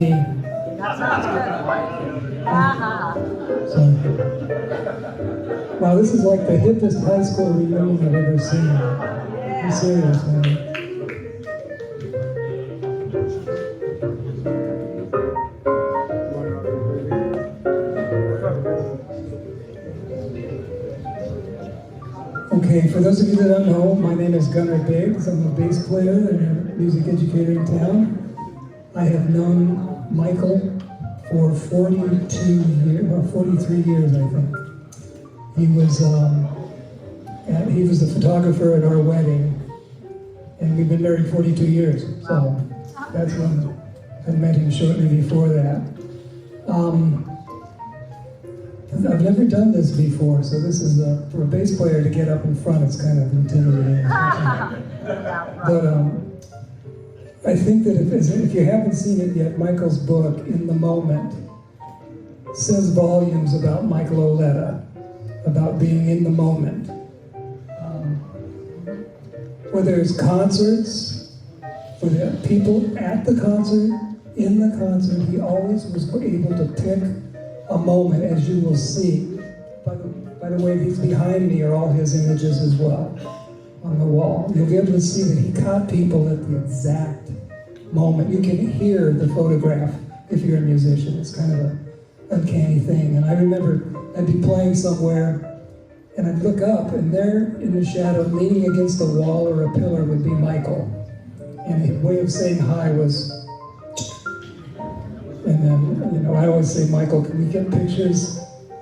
That sounds good. Uh-huh. So, wow, this is like the hippest high school reunion I've ever seen. I'm serious, man. Okay, for those of you that don't know, my name is Gunnar Biggs. I'm a bass player and a music educator in town. I have known Michael for 42 years, well, 43 years, I think. He was the photographer at our wedding, and we've been married 42 years. So that's when I met him shortly before that. I've never done this before, so this is for a bass player to get up in front. It's kind of intimidating. But I think that if you haven't seen it yet, Michael's book, In the Moment, says volumes about Michael Oletta, about being in the moment. Whether it's concerts, whether people at the concert, in the concert, he always was able to pick a moment, as you will see. By the way, these behind me are all his images as well on the wall. You'll be able to see that he caught people at the exact moment. You can hear the photograph if you're a musician. It's kind of an uncanny thing. And I remember I'd be playing somewhere and I'd look up and there in the shadow, leaning against a wall or a pillar would be Michael. And his way of saying hi was, and then, I always say, Michael, can we get pictures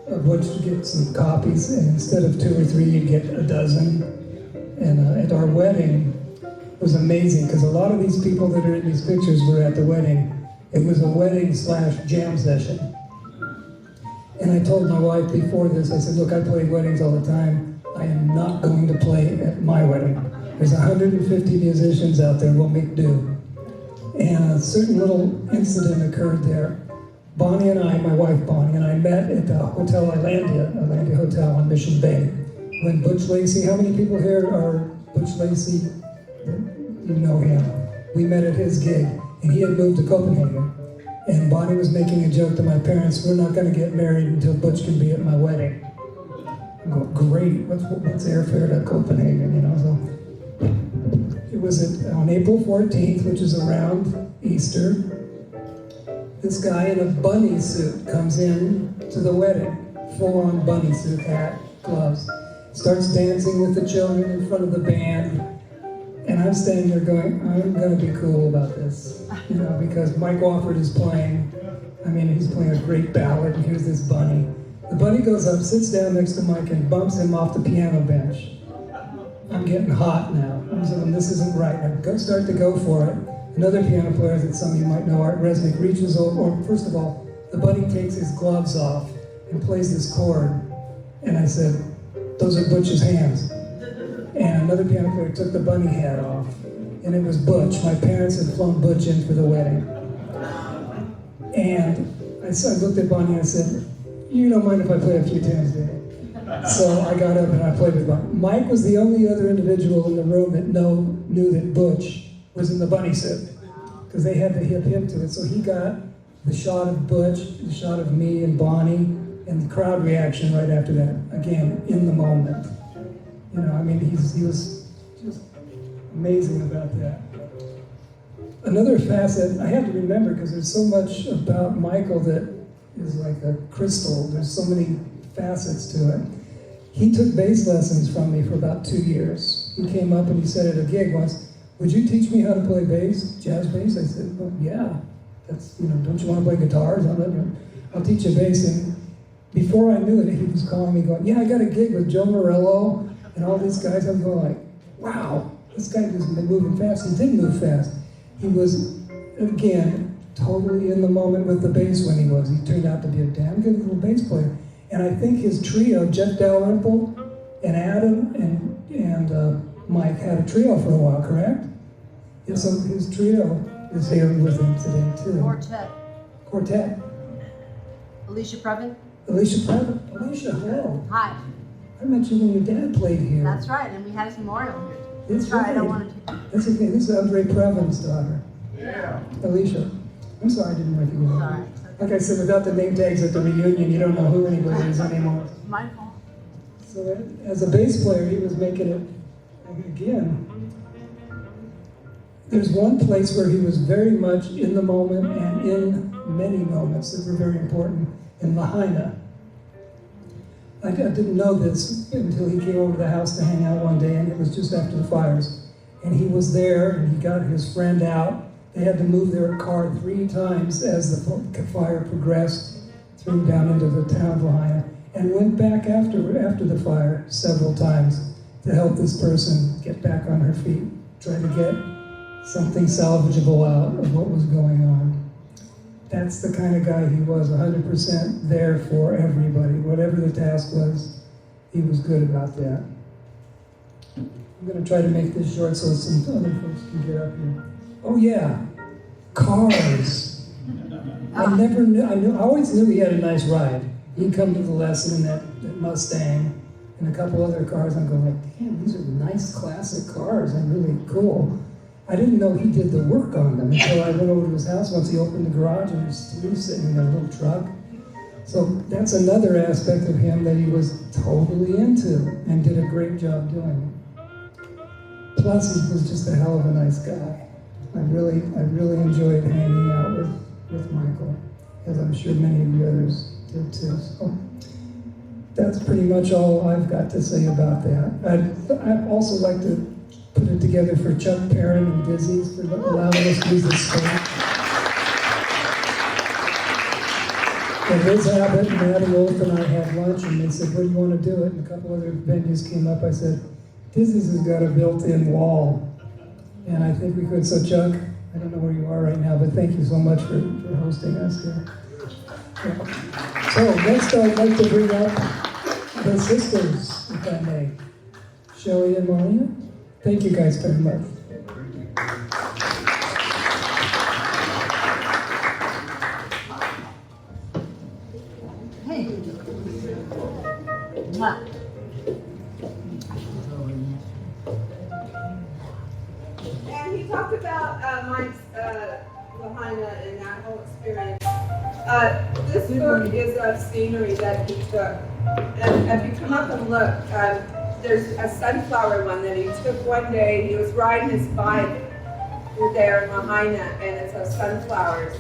of what you get, some copies? And instead of 2 or 3, you'd get a dozen. And at our wedding, it was amazing, because a lot of these people that are in these pictures were at the wedding. It was a wedding/jam session. And I told my wife before this, I said, look, I play weddings all the time. I am not going to play at my wedding. There's 150 musicians out there, we'll make do. And a certain little incident occurred there. Bonnie and I, my wife Bonnie, and I met at the Hotel Islandia Hotel on Mission Bay. When Butch Lacey, how many people here are Butch Lacey? You know him. We met at his gig, and he had moved to Copenhagen. And Bonnie was making a joke to my parents, we're not gonna get married until Butch can be at my wedding. I go, great, what's airfare to Copenhagen, so. It was on April 14th, which is around Easter. This guy in a bunny suit comes in to the wedding, full-on bunny suit, hat, gloves, starts dancing with the children in front of the band, and I'm standing there going, I'm gonna be cool about this, because Mike Wofford is playing. He's playing a great ballad, and here's this bunny. The bunny goes up, sits down next to Mike, and bumps him off the piano bench. I'm getting hot now. I'm saying, this isn't right. I start to go for it. Another piano player that some of you might know, Art Resnick, reaches over, first of all, the bunny takes his gloves off and plays this chord. And I said, those are Butch's hands. And another piano player took the bunny hat off. And it was Butch. My parents had flown Butch in for the wedding. And I looked at Bonnie and I said, you don't mind if I play a few tunes, do you? So I got up and I played with Mike. Mike was the only other individual in the room that knew that Butch was in the bunny suit, because they had to hip him to it. So he got the shot of Butch, the shot of me and Bonnie, and the crowd reaction right after that. Again, in the moment. He was just amazing about that. Another facet, I had to remember, because there's so much about Michael that is like a crystal. There's so many facets to it. He took bass lessons from me for about 2 years. He came up and he said at a gig once, would you teach me how to play bass, jazz bass? I said, well, yeah. That's, don't you want to play guitars? I'll teach you bass. And before I knew it, he was calling me going, yeah, I got a gig with Joe Morello and all these guys. I'm going like, wow, this guy has been moving fast. He did move fast. He was, again, totally in the moment with the bass when he was. He turned out to be a damn good little bass player. And I think his trio, Jeff Dalrymple and Adam and Mike, had a trio for a while, correct? Yeah, so his trio is here with him today, too. Quartet. Alicia Previn. Alicia, hello. Hi. I met you when your dad played here. That's right, and we had his memorial here. That's right. I don't want to. That's okay. This is Andre Previn's daughter. Yeah. Alicia. I'm sorry, I didn't recognize you. Sorry. Like I said, without the name tags at the reunion, you don't know who anybody is anymore. My fault. So as a bass player, he was making it again. There's one place where he was very much in the moment and in many moments that were very important, in Lahaina. I didn't know this until he came over to the house to hang out one day, and it was just after the fires. And he was there, and he got his friend out. They had to move their car 3 times as the fire progressed through down into the town of Lahaina, and went back after the fire several times to help this person get back on her feet, try to get something salvageable out of what was going on. That's the kind of guy he was, 100% there for everybody. Whatever the task was, he was good about that. I'm going to try to make this short so some other folks can get up here. Oh yeah, cars. I always knew he had a nice ride. He'd come to the lesson in that Mustang and a couple other cars. I'm going like, damn, these are nice classic cars and really cool. I didn't know he did the work on them until I went over to his house once he opened the garage and there's 3 sitting in a little truck. So that's another aspect of him that he was totally into and did a great job doing. Plus, he was just a hell of a nice guy. I really enjoyed hanging out with Michael, as I'm sure many of you others did too. So that's pretty much all I've got to say about that. I'd also like to put it together for Chuck Perrin and Dizzy's for allowing us to use the space. And Liz Abbott and Abby Wolf and I had lunch, and they said, "What do you want to do it?" And a couple other venues came up. I said, "Dizzy's has got a built-in wall." And I think we could. So Chuck, I don't know where you are right now, but thank you so much for hosting us here. Yeah. So next I'd like to bring up the sisters, if I may. Shelley and Maria. Thank you guys very much. Hey. Mwah. And he talked about Mike's Lahaina and that whole experience. This book is of scenery that he took. And if you come up and look, there's a sunflower one that he took one day. He was riding his bike there in Lahaina, and it's of sunflowers.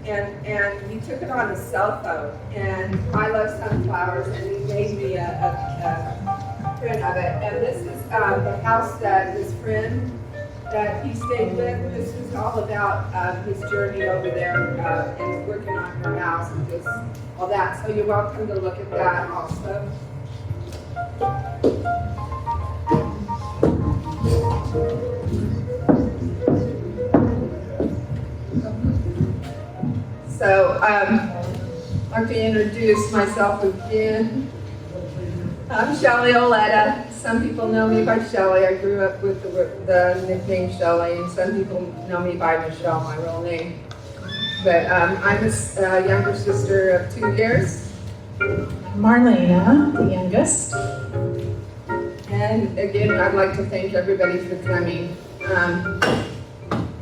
And he took it on his cell phone. And I love sunflowers, and he made me a print of it. And this is the house that his friend that he stayed with. This is all about his journey over there and working on her house and just all that. So you're welcome to look at that also. So I'd like to introduce myself again. I'm Shelley Oletta. Some people know me by Shelley. I grew up with the nickname Shelley, and some people know me by Michelle, my real name. But I'm a younger sister of 2 years. Marlena, the youngest. And again, I'd like to thank everybody for coming.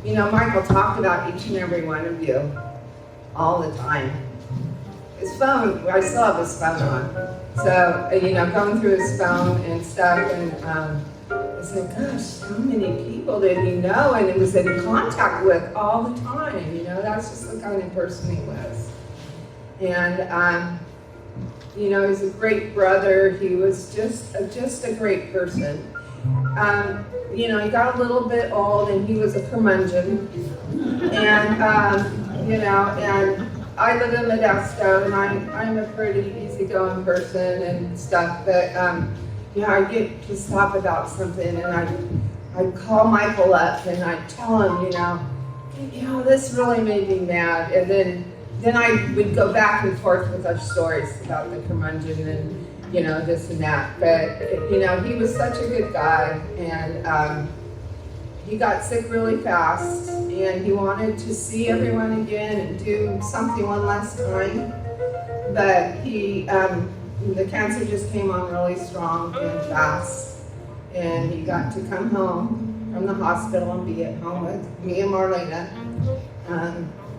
You know, Michael talked about each and every one of you all the time. His phone, I still have his phone on. So, you know, going through his phone and stuff, and I said, gosh, how many people did he know and he was in contact with all the time? You know, that's just the kind of person he was. And, you know, he's a great brother. He was just a great person. You know, he got a little bit old and he was a curmudgeon. And, you know, and I live in Modesto, and I'm a pretty easygoing person and stuff, but you know, I get pissed off about something, and I call Michael up and I tell him, you know, this really made me mad, and then I would go back and forth with our stories about the curmudgeon and, you know, this and that, but you know, he was such a good guy, and he got sick really fast, and he wanted to see everyone again and do something one last time. But the cancer just came on really strong and fast, and he got to come home from the hospital and be at home with me and Marlena.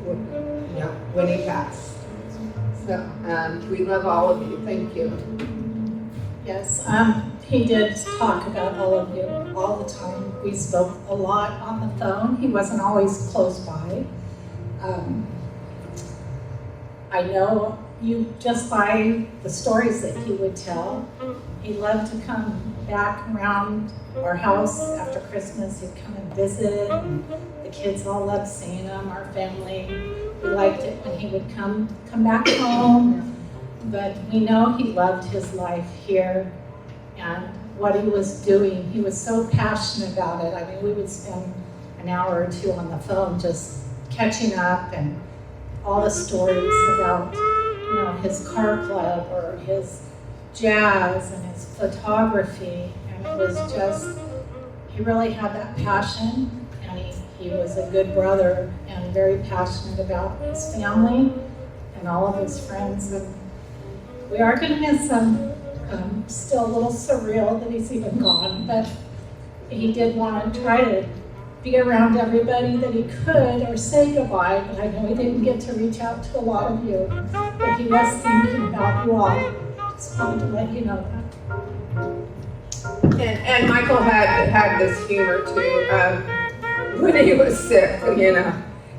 when he passed. So we love all of you. Thank you. Yes, he did talk about all of you all the time. We spoke a lot on the phone. He wasn't always close by. I know you just by the stories that he would tell. He loved to come back around our house after Christmas. He'd come and visit. And the kids all loved seeing him, our family. We liked it when he would come back home. But we know he loved his life here and what he was doing. He was so passionate about it. I mean, we would spend an hour or two on the phone just catching up and all the stories about, his car club or his jazz and his photography. And it was just, he really had that passion, and he was a good brother and very passionate about his family and all of his friends. And we are going to miss him. Still a little surreal that he's even gone, but he did want to try to be around everybody that he could or say goodbye, but I know he didn't get to reach out to a lot of you, but he was thinking about you all. Just wanted to let you know that. And Michael had this humor too. When he was sick,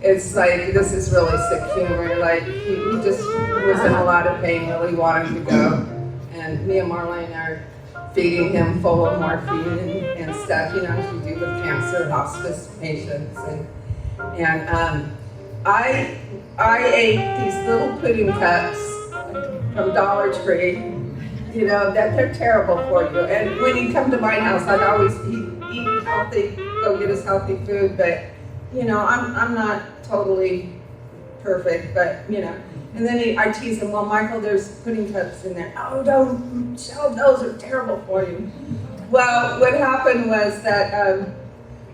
it's like, this is really sick humor. Like, he just was in a lot of pain, really wanted to go. And me and Marlene are feeding him full of morphine and stuff, as you do with cancer hospice patients. And I ate these little pudding cups from Dollar Tree, that they're terrible for you. And when he'd come to my house, I'd always eat healthy, go get his healthy food. But, I'm not totally perfect, but, And then I tease him, well, Michael, there's pudding cups in there. Oh, don't, those are terrible for you. Well, what happened was that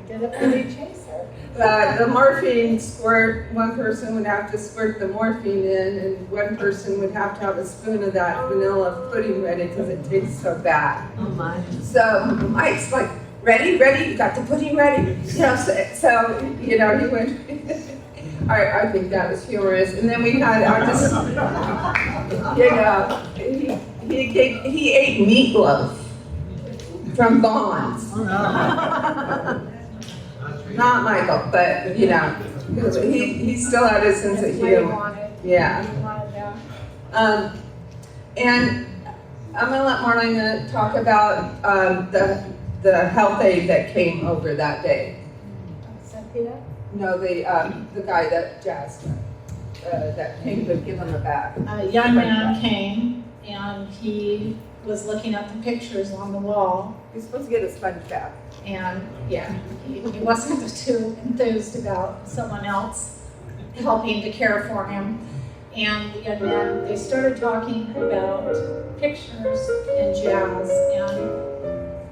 Did a pretty chaser. the morphine squirt, one person would have to squirt the morphine in, and one person would have to have a spoon of that vanilla pudding ready because it tastes so bad. Oh my. So Mike's like, ready, you got the pudding ready? So he went. I think that was humorous. And then we had, he ate meatloaf from Vaughn's. Not Michael, but, he still had a sense of humor. Yeah. And I'm going to let Marlena talk about the health aide that came over that day. Cynthia? No, the guy that jazzed that came to give him a bath. A young man came and he was looking at the pictures on the wall. He's supposed to get a sponge bath. And he wasn't too enthused about someone else helping to care for him. And the young man, they started talking about pictures and jazz, and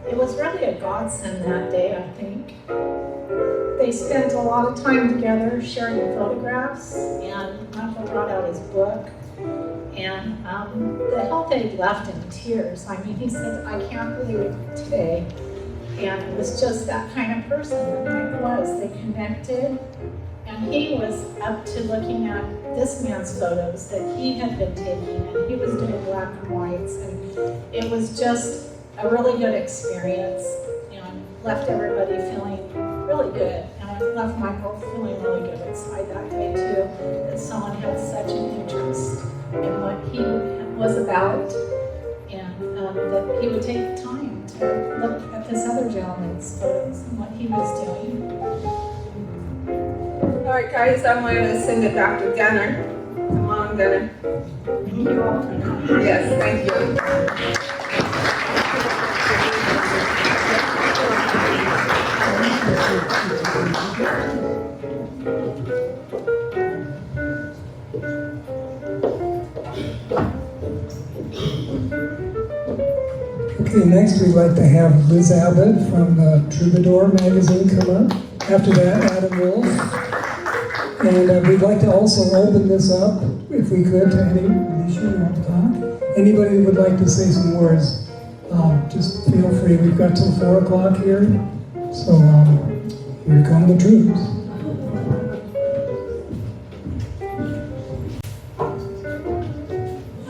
it was really a godsend that day, I think. They spent a lot of time together sharing photographs, and Michael brought out his book. And the health aide left in tears. I mean, he said, I can't believe it today. And it was just that kind of person that Mike was. They connected, and he was up to looking at this man's photos that he had been taking, and he was doing black and whites, and it was just a really good experience, and left everybody feeling really good. And I left Michael feeling really good inside that day too, that someone had such an interest in what he was about, and that he would take the time to look at this other gentleman's photos and what he was doing. All right, guys, I'm going to send it back to Gunner. Come on, Gunner. Thank you all for that. Yes, thank you. Okay, next we'd like to have Liz Abbott from the Troubadour magazine come up. After that, Adam Wolf. And we'd like to also open this up, if we could, to any, Alicia, you want to talk? Anybody who would like to say some words, just feel free. We've got till 4 o'clock here. So here come the troops.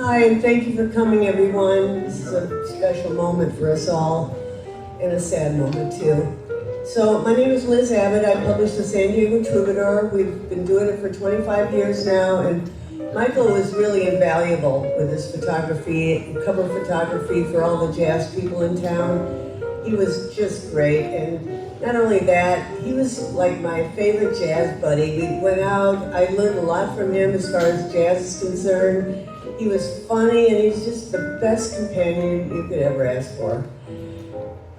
Hi, and thank you for coming, everyone. This is a special moment for us all, and a sad moment, too. So, my name is Liz Abbott. I publish the San Diego Troubadour. We've been doing it for 25 years now, and Michael was really invaluable with his photography, cover photography for all the jazz people in town. He was just great, and not only that, he was like my favorite jazz buddy. We went out, I learned a lot from him as far as jazz is concerned. He was funny, and he's just the best companion you could ever ask for.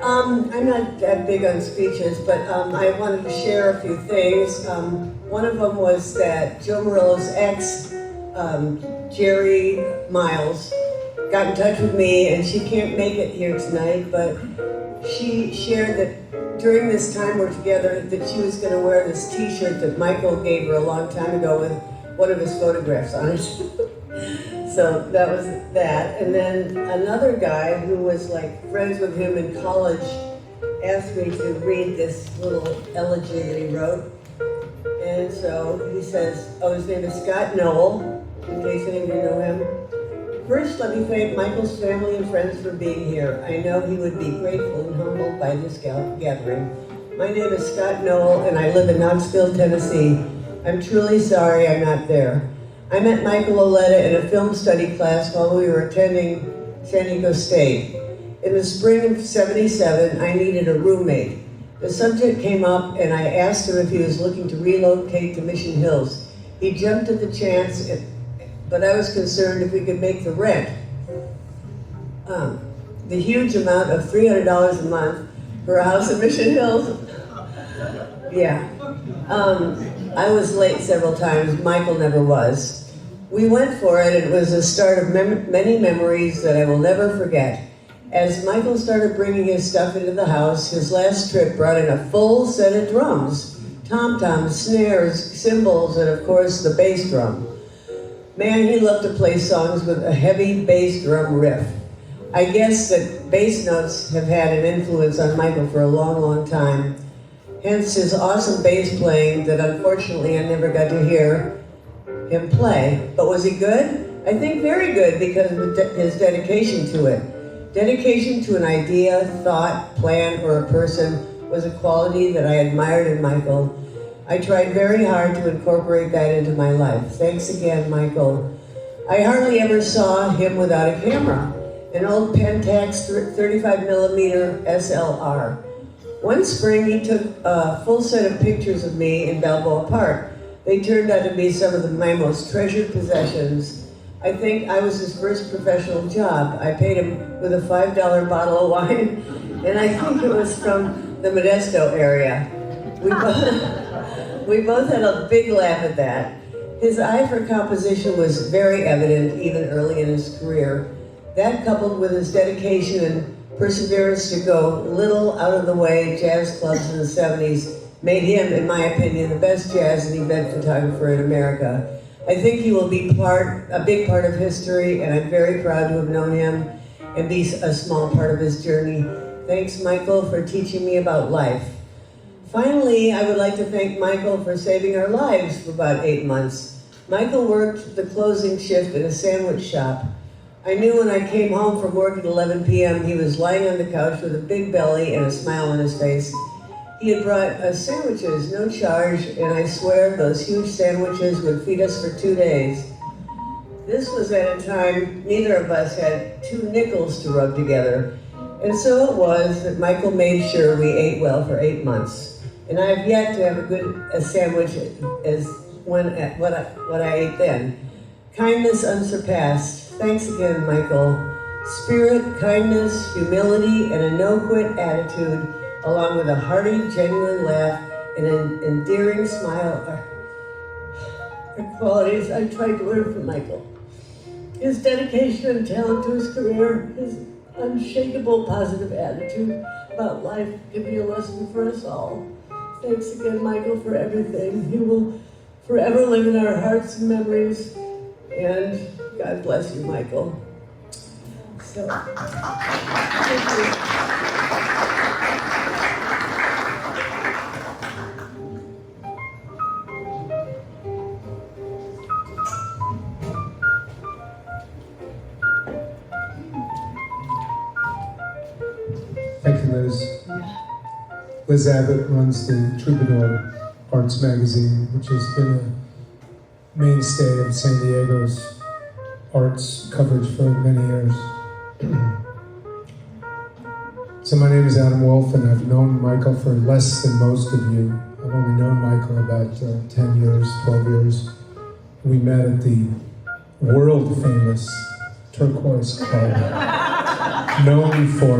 I'm not that big on speeches, but I wanted to share a few things. One of them was that Joe Murillo's ex, Jerry Miles, got in touch with me, and she can't make it here tonight, but she shared that during this time we're together, that she was going to wear this t-shirt that Michael gave her a long time ago with one of his photographs on it. So that was that. And then another guy who was like friends with him in college asked me to read this little elegy that he wrote. And so he says, oh, his name is Scott Noel, in case any of you know him. First, let me thank Michael's family and friends for being here. I know he would be grateful and humbled by this gathering. My name is Scott Noel, and I live in Knoxville, Tennessee. I'm truly sorry I'm not there. I met Michael Oletta in a film study class while we were attending San Diego State. In the spring of '77, I needed a roommate. The subject came up, and I asked him if he was looking to relocate to Mission Hills. He jumped at the chance, but I was concerned if we could make the rent. The huge amount of $300 a month for a house in Mission Hills. Yeah. I was late several times. Michael never was. We went for it, and it was the start of many memories that I will never forget. As Michael started bringing his stuff into the house, his last trip brought in a full set of drums, tom-toms, snares, cymbals, and of course the bass drum. Man, he loved to play songs with a heavy bass drum riff. I guess that bass notes have had an influence on Michael for a long, long time. Hence his awesome bass playing that unfortunately I never got to hear him play. But was he good? I think very good because of his dedication to it. Dedication to an idea, thought, plan, or a person was a quality that I admired in Michael. I tried very hard to incorporate that into my life. Thanks again, Michael. I hardly ever saw him without a camera, an old Pentax 35mm SLR. One spring, he took a full set of pictures of me in Balboa Park. They turned out to be some of my most treasured possessions. I think I was his first professional job. I paid him with a $5 bottle of wine, and I think it was from the Modesto area. We both had a big laugh at that. His eye for composition was very evident even early in his career. That, coupled with his dedication and perseverance to go little out of the way jazz clubs in the 70s, made him, in my opinion, the best jazz and event photographer in America. I think he will be a big part of history, and I'm very proud to have known him and be a small part of his journey. Thanks, Michael, for teaching me about life. Finally, I would like to thank Michael for saving our lives for about 8 months. Michael worked the closing shift in a sandwich shop. I knew when I came home from work at 11 p.m. he was lying on the couch with a big belly and a smile on his face. He had brought us sandwiches, no charge, and I swear those huge sandwiches would feed us for 2 days. This was at a time neither of us had 2 nickels to rub together, and so it was that Michael made sure we ate well for 8 months. And I have yet to have a sandwich as what I ate then. Kindness unsurpassed. Thanks again, Michael. Spirit, kindness, humility, and a no-quit attitude, along with a hearty, genuine laugh and an endearing smile, are qualities I tried to learn from Michael. His dedication and talent to his career, his unshakable positive attitude about life can be a lesson for us all. Thanks again, Michael, for everything. You will forever live in our hearts and memories, and God bless you, Michael. So, thank you. Liz. Liz Abbott runs the Troubadour Arts magazine, which has been a mainstay of San Diego's arts coverage for many years. So my name is Adam Wolf, and I've known Michael for less than most of you. I've only known Michael about 10 years, 12 years. We met at the world-famous Turquoise Club, known for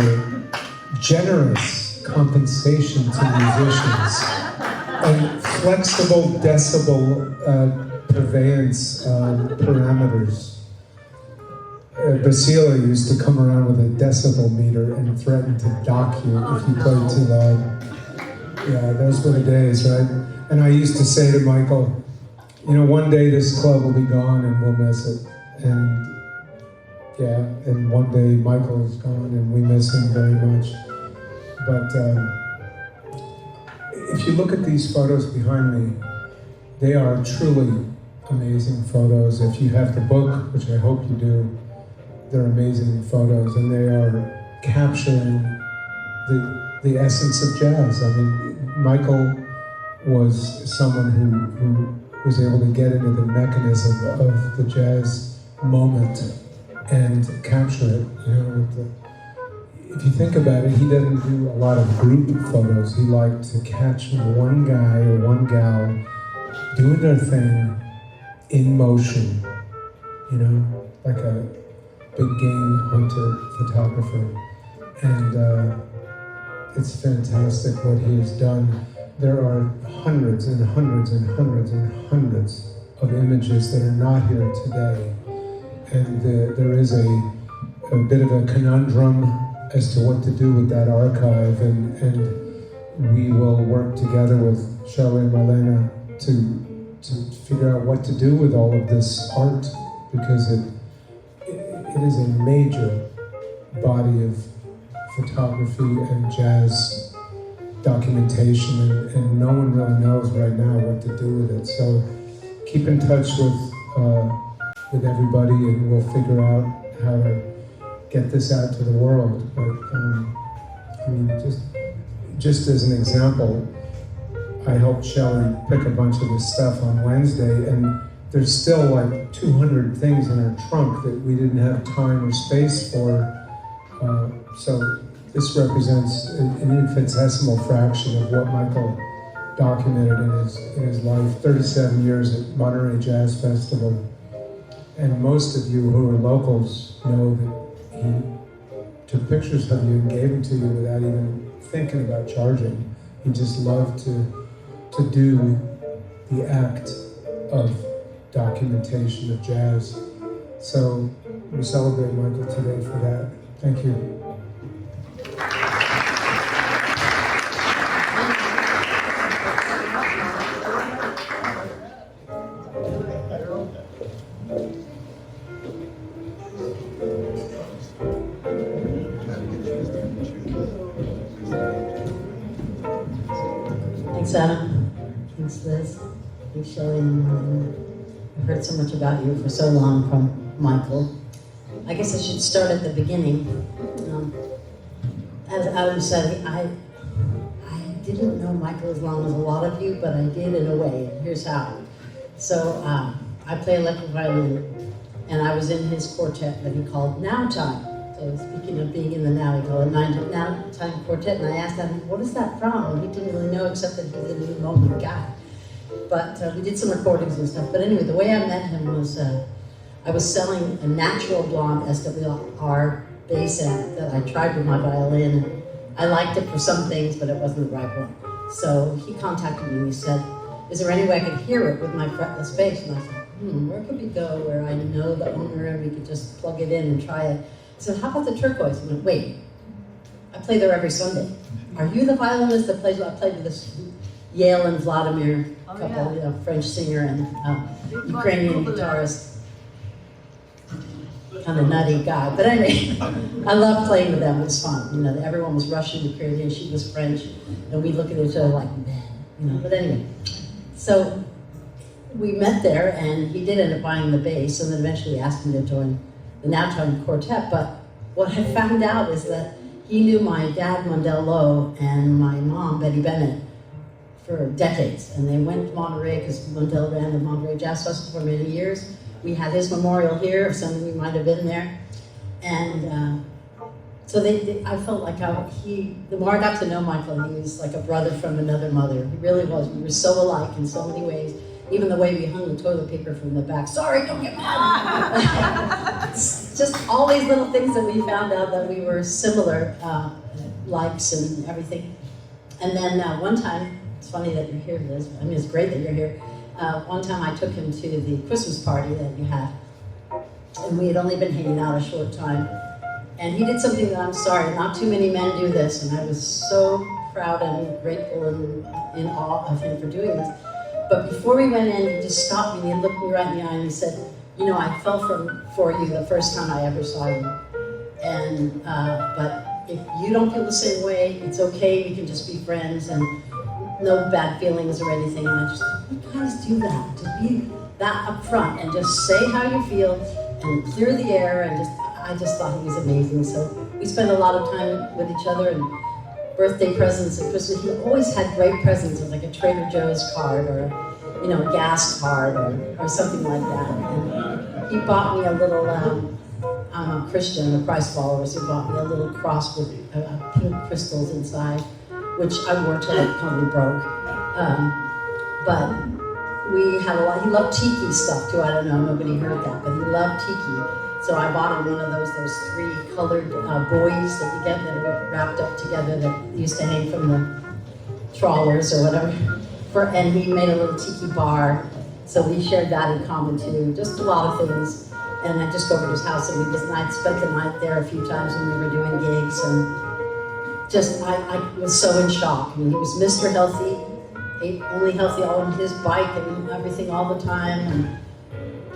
generous compensation to musicians and flexible decibel purveyance parameters. Basila used to come around with a decibel meter and threaten to dock you if you played too loud. Yeah, those were the days, right? And I used to say to Michael, you know, one day this club will be gone and we'll miss it. And yeah, and one day Michael is gone and we miss him very much. But if you look at these photos behind me, they are truly amazing photos. If you have the book, which I hope you do, they're amazing photos, and they are capturing the essence of jazz. I mean, Michael was someone who was able to get into the mechanism of the jazz moment and capture it. You know, if you think about it, he doesn't do a lot of group photos. He liked to catch one guy or one gal doing their thing in motion, you know, like a big game hunter photographer. And it's fantastic what he has done. There are hundreds and hundreds and hundreds and hundreds of images that are not here today. And there is a bit of a conundrum as to what to do with that archive, and we will work together with Shelley and Marlena to figure out what to do with all of this art, because it is a major body of photography and jazz documentation, and no one really knows right now what to do with it. So keep in touch with everybody, and we'll figure out how to get this out to the world. But I mean, just as an example, I helped Shelley pick a bunch of this stuff on Wednesday, and there's still like 200 things in her trunk that we didn't have time or space for. So this represents an infinitesimal fraction of what Michael documented in his life. 37 years at Monterey Jazz Festival. And most of you who are locals know that he took pictures of you and gave them to you without even thinking about charging. He just loved to do the act of documentation of jazz. So we celebrate Michael today for that. Thank you. Thanks, Adam. Thanks, Liz. Thanks, Shelley and Marlena. I've heard so much about you for so long from Michael. I guess I should start at the beginning. As Adam said, I didn't know Michael as long as a lot of you, but I did in a way, and here's how. So I play electric violin, and I was in his quartet that he called Now Time. So speaking of being in the now, he called it Now Time Quartet, and I asked him, what is that from? And he didn't really know, except that he's a new moment guy. But we did some recordings and stuff. But anyway, the way I met him was, I was selling a natural blonde SWR bass amp that I tried with my violin. I liked it for some things, but it wasn't the right one. So he contacted me and he said, is there any way I could hear it with my fretless bass? And I said, where could we go where I know the owner and we could just plug it in and try it? I said, how about the Turquoise? He went, wait, I play there every Sunday. Are you the violinist that plays? I played with this Yale and Vladimir couple, you know, French singer and Ukrainian guitarist. Kind of nutty guy, but anyway, I loved playing with them. It was fun. You know, everyone was Russian, Ukrainian, she was French, and we look at each other like, man, you know. But anyway, so we met there, and he did end up buying the bass, and then eventually asked me to join the Now Time Quartet. But what I found out is that he knew my dad, Mondell Lowe, and my mom, Betty Bennett, for decades. And they went to Monterey because Mondell ran the Monterey Jazz Festival for many years. We had his memorial here, if some of you might have been there. And so I felt like the more I got to know Michael, he was like a brother from another mother. He really was. We were so alike in so many ways. Even the way we hung the toilet paper from the back. Sorry, don't get mad. Just all these little things that we found out that we were similar, likes and everything. And then one time, it's funny that you're here, Liz. I mean, it's great that you're here. One time I took him to the Christmas party that you had. And we had only been hanging out a short time. And he did something that I'm sorry, not too many men do this. And I was so proud and grateful and in awe of him for doing this. But before we went in, he just stopped me and he looked me right in the eye and he said, you know, I fell for you the first time I ever saw you. And, but if you don't feel the same way, it's okay, we can just be friends and no bad feelings or anything. And I just thought, you guys do that, to be that upfront and just say how you feel and clear the air and I just thought he was amazing. So we spent a lot of time with each other and birthday presents and Christmas. He always had great presents, like a Trader Joe's card or, you know, a gas card or something like that. And he bought me a little, I'm a Christian, a Christ follower, so he bought me a little cross with pink crystals inside, which I wore till I totally broke. But we had a lot, he loved tiki stuff too. I don't know, nobody heard that, but he loved tiki. So I bought him one of those 3 colored buoys that you get that are wrapped up together that used to hang from the trawlers or whatever. And he made a little tiki bar, so we shared that in common too. Just a lot of things. And I just go over to his house and I spent the night there a few times when we were doing gigs. And just, I was so in shock. I mean, he was Mr. Healthy, ate only healthy on his bike and everything all the time. And,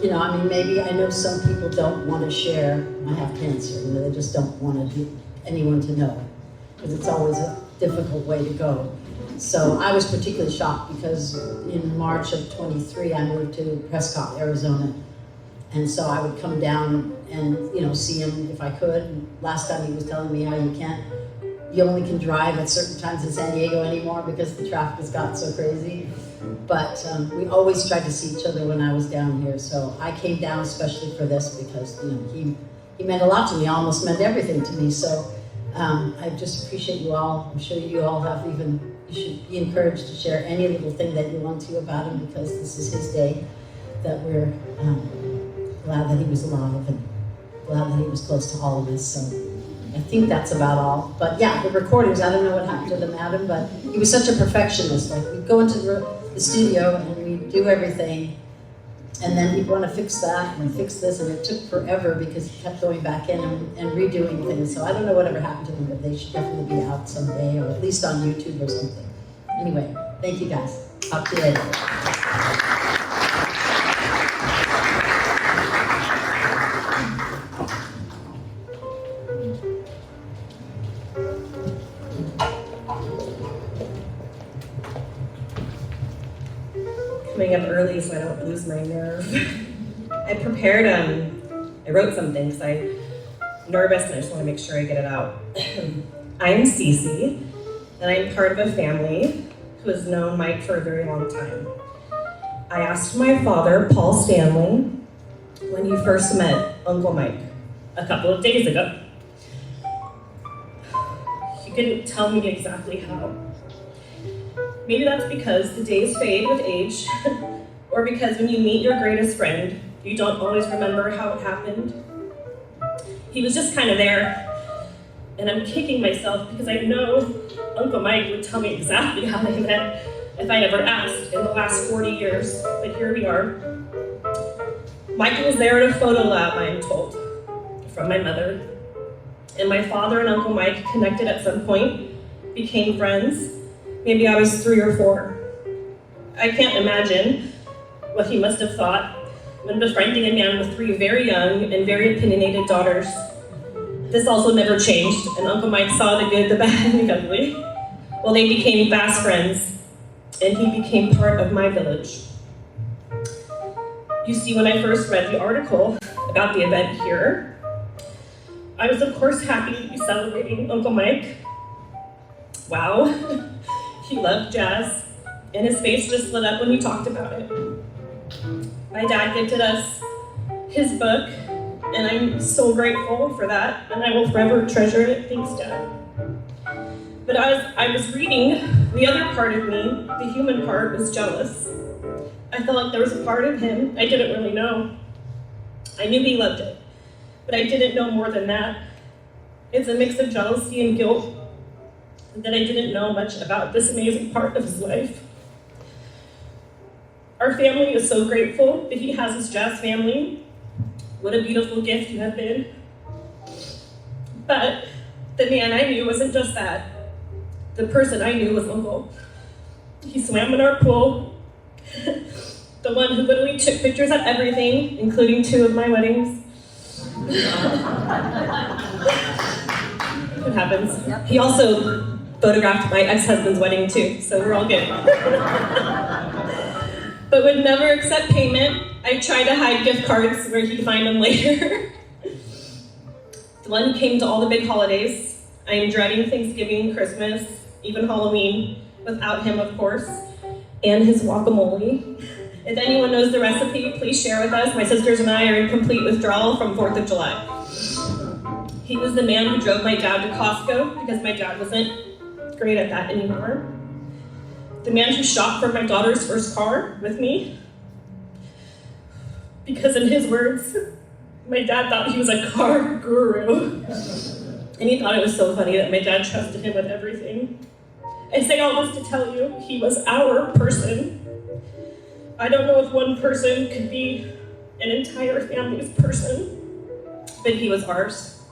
you know, I mean, maybe I know some people don't want to share, I have cancer, you know, they just don't want anyone to know, because it's always a difficult way to go. So I was particularly shocked because in March of 23, I moved to Prescott, Arizona. And so I would come down and, you know, see him if I could. And last time he was telling me how you only can drive at certain times in San Diego anymore because the traffic has gotten so crazy. But we always tried to see each other when I was down here. So I came down especially for this because, you know, he meant a lot to me, almost meant everything to me. So I just appreciate you all. I'm sure you all have you should be encouraged to share any little thing that you want to about him because this is his day, that we're glad that he was alive and glad that he was close to all of us. So I think that's about all. But yeah, the recordings, I don't know what happened to them, Adam, but he was such a perfectionist. Like we'd go into the studio and we'd do everything and then he'd want to fix that and fix this, and it took forever because he kept going back in and redoing things. So I don't know whatever happened to them, but they should definitely be out someday, or at least on YouTube or something. Anyway, thank you guys. Talk to you later. Coming up early so I don't lose my nerve. I prepared, I wrote something because I'm nervous and I just want to make sure I get it out. I'm Cece, and I'm part of a family who has known Mike for a very long time. I asked my father, Paul Stanley, when he first met Uncle Mike a couple of days ago. He couldn't tell me exactly how. Maybe that's because the days fade with age, or because when you meet your greatest friend, you don't always remember how it happened. He was just kind of there, and I'm kicking myself because I know Uncle Mike would tell me exactly how they met if I ever asked in the last 40 years, but here we are. Michael was there at a photo lab, I am told, from my mother. And my father and Uncle Mike connected at some point, became friends. Maybe I was 3 or 4. I can't imagine what he must have thought when befriending a man with 3 very young and very opinionated daughters. This also never changed, and Uncle Mike saw the good, the bad, and the ugly. Well, they became fast friends, and he became part of my village. You see, when I first read the article about the event here, I was of course happy to be celebrating Uncle Mike. Wow, he loved jazz, and his face just lit up when he talked about it. My dad gifted us his book, and I'm so grateful for that, and I will forever treasure it. Thanks, Dad. But as I was reading, the other part of me, the human part, was jealous. I felt like there was a part of him I didn't really know. I knew he loved it, but I didn't know more than that. It's a mix of jealousy and guilt that I didn't know much about this amazing part of his life. Our family is so grateful that he has his jazz family. What a beautiful gift you have been. But the man I knew wasn't just that. The person I knew was Uncle. He swam in our pool. The one who literally took pictures at everything, including 2 of my weddings. It happens. Yep. He also photographed my ex-husband's wedding too, so we're all good. But would never accept payment. I tried to hide gift cards where he'd find them later. The one who came to all the big holidays. I am dreading Thanksgiving, Christmas, even Halloween, without him, of course, and his guacamole. If anyone knows the recipe, please share with us. My sisters and I are in complete withdrawal from 4th of July. He was the man who drove my dad to Costco because my dad wasn't great at that anymore. The man who shopped for my daughter's first car with me. Because in his words, my dad thought he was a car guru. And he thought it was so funny that my dad trusted him with everything. I say all this to tell you, he was our person. I don't know if one person could be an entire family's person, but he was ours.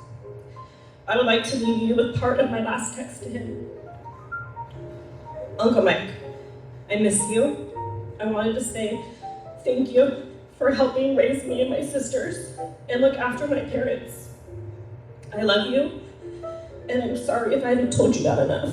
I would like to leave you with part of my last text to him. Uncle Mike, I miss you. I wanted to say thank you for helping raise me and my sisters and look after my parents. I love you, and I'm sorry if I haven't told you that enough.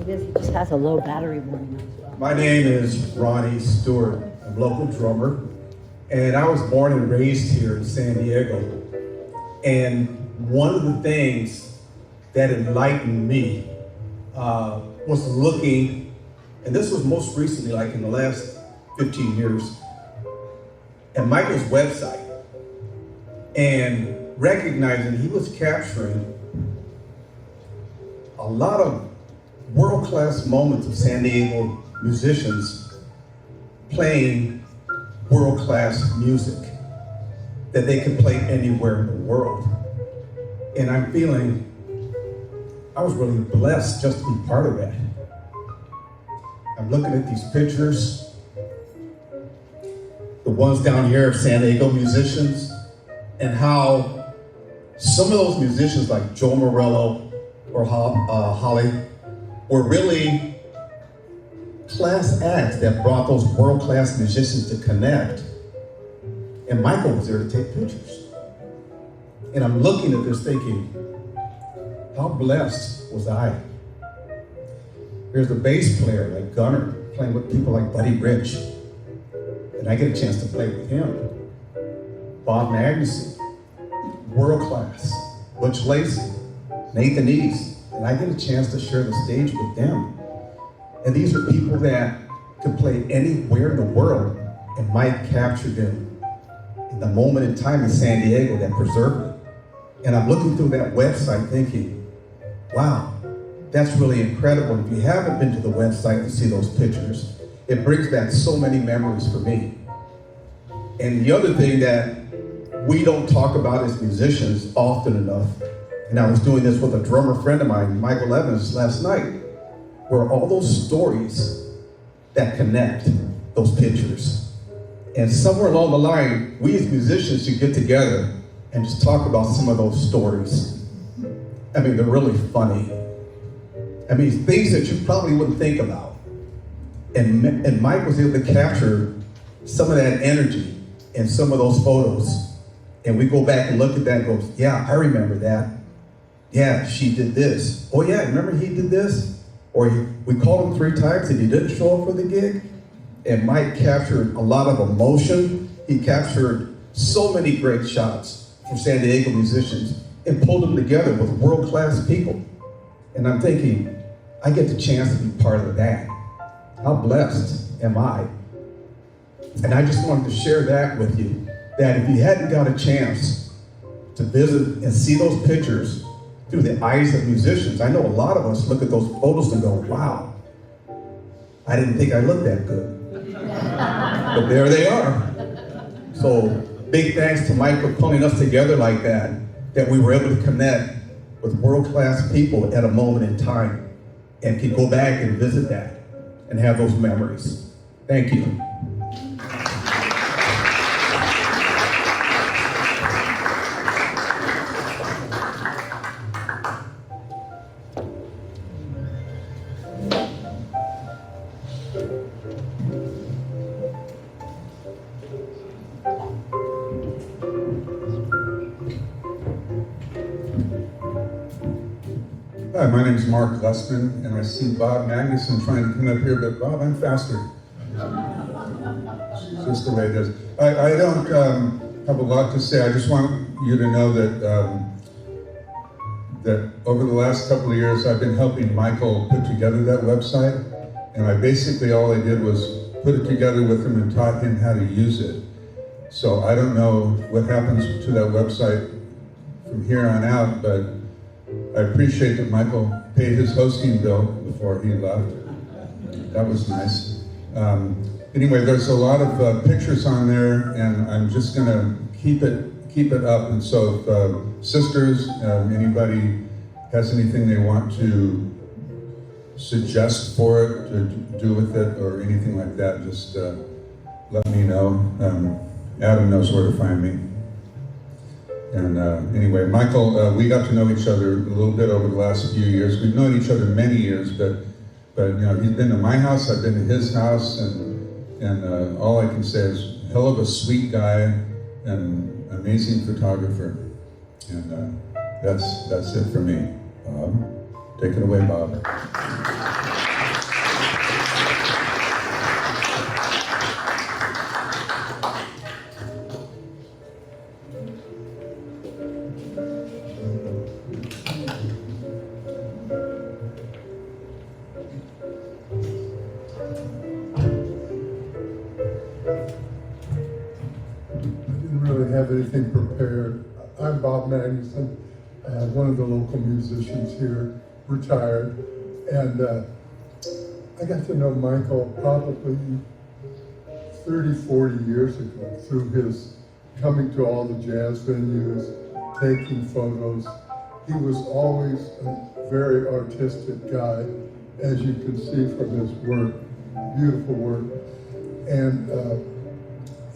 He just has a low battery warning as well. My name is Ronnie Stewart. I'm a local drummer, and I was born and raised here in San Diego. And one of the things that enlightened me was looking, and this was most recently, like in the last 15 years, at Michael's website, and recognizing he was capturing a lot of world-class moments of San Diego musicians playing world-class music that they could play anywhere in the world. And I'm feeling I was really blessed just to be part of that. I'm looking at these pictures, the ones down here of San Diego musicians, and how some of those musicians like Joe Morello or Holly were really class acts that brought those world-class musicians to connect. And Michael was there to take pictures. And I'm looking at this thinking, how blessed was I? Here's the bass player like Gunnar, playing with people like Buddy Rich. And I get a chance to play with him. Bob Magnuson, world class. Butch Lacey, Nathan East. And I get a chance to share the stage with them. And these are people that could play anywhere in the world, and Mike captured them in the moment in time in San Diego that preserved it. And I'm looking through that website thinking, wow, that's really incredible. If you haven't been to the website to see those pictures, it brings back so many memories for me. And the other thing that we don't talk about as musicians often enough, and I was doing this with a drummer friend of mine, Michael Evans, last night, were all those stories that connect those pictures. And somewhere along the line, we as musicians should get together and just talk about some of those stories. I mean, they're really funny. I mean, things that you probably wouldn't think about. And Mike was able to capture some of that energy in some of those photos. And we go back and look at that and go, yeah, I remember that. Yeah, she did this. Oh yeah, remember he did this? Or we called him 3 times and he didn't show up for the gig. And Mike captured a lot of emotion. He captured so many great shots from San Diego musicians and pulled them together with world-class people. And I'm thinking, I get the chance to be part of that. How blessed am I? And I just wanted to share that with you, that if you hadn't got a chance to visit and see those pictures through the eyes of musicians, I know a lot of us look at those photos and go, wow, I didn't think I looked that good. But there they are. So big thanks to Mike for pulling us together like that we were able to connect with world-class people at a moment in time and can go back and visit that and have those memories. Thank you. Hi, my name is Mark Lessman, and I see Bob Magnuson trying to come up here, but Bob, I'm faster. It's just the way it is. I don't have a lot to say. I just want you to know that that over the last couple of years, I've been helping Michael put together that website, and all I did was put it together with him and taught him how to use it. So I don't know what happens to that website from here on out, but I appreciate that Michael paid his hosting bill before he left. That was nice. Anyway, there's a lot of pictures on there, and I'm just gonna keep it up. And so, if sisters, anybody has anything they want to suggest for it, to do with it, or anything like that, just let me know. Adam knows where to find me. And anyway, Michael, we got to know each other a little bit over the last few years. We've known each other many years, but you know, he's been to my house, I've been to his house, and all I can say is, hell of a sweet guy and amazing photographer. And that's it for me. Bob, take it away, Bob. Have anything prepared. I'm Bob Magnuson, one of the local musicians here, retired, and I got to know Michael probably 30, 40 years ago through his coming to all the jazz venues, taking photos. He was always a very artistic guy, as you can see from his work, beautiful work, and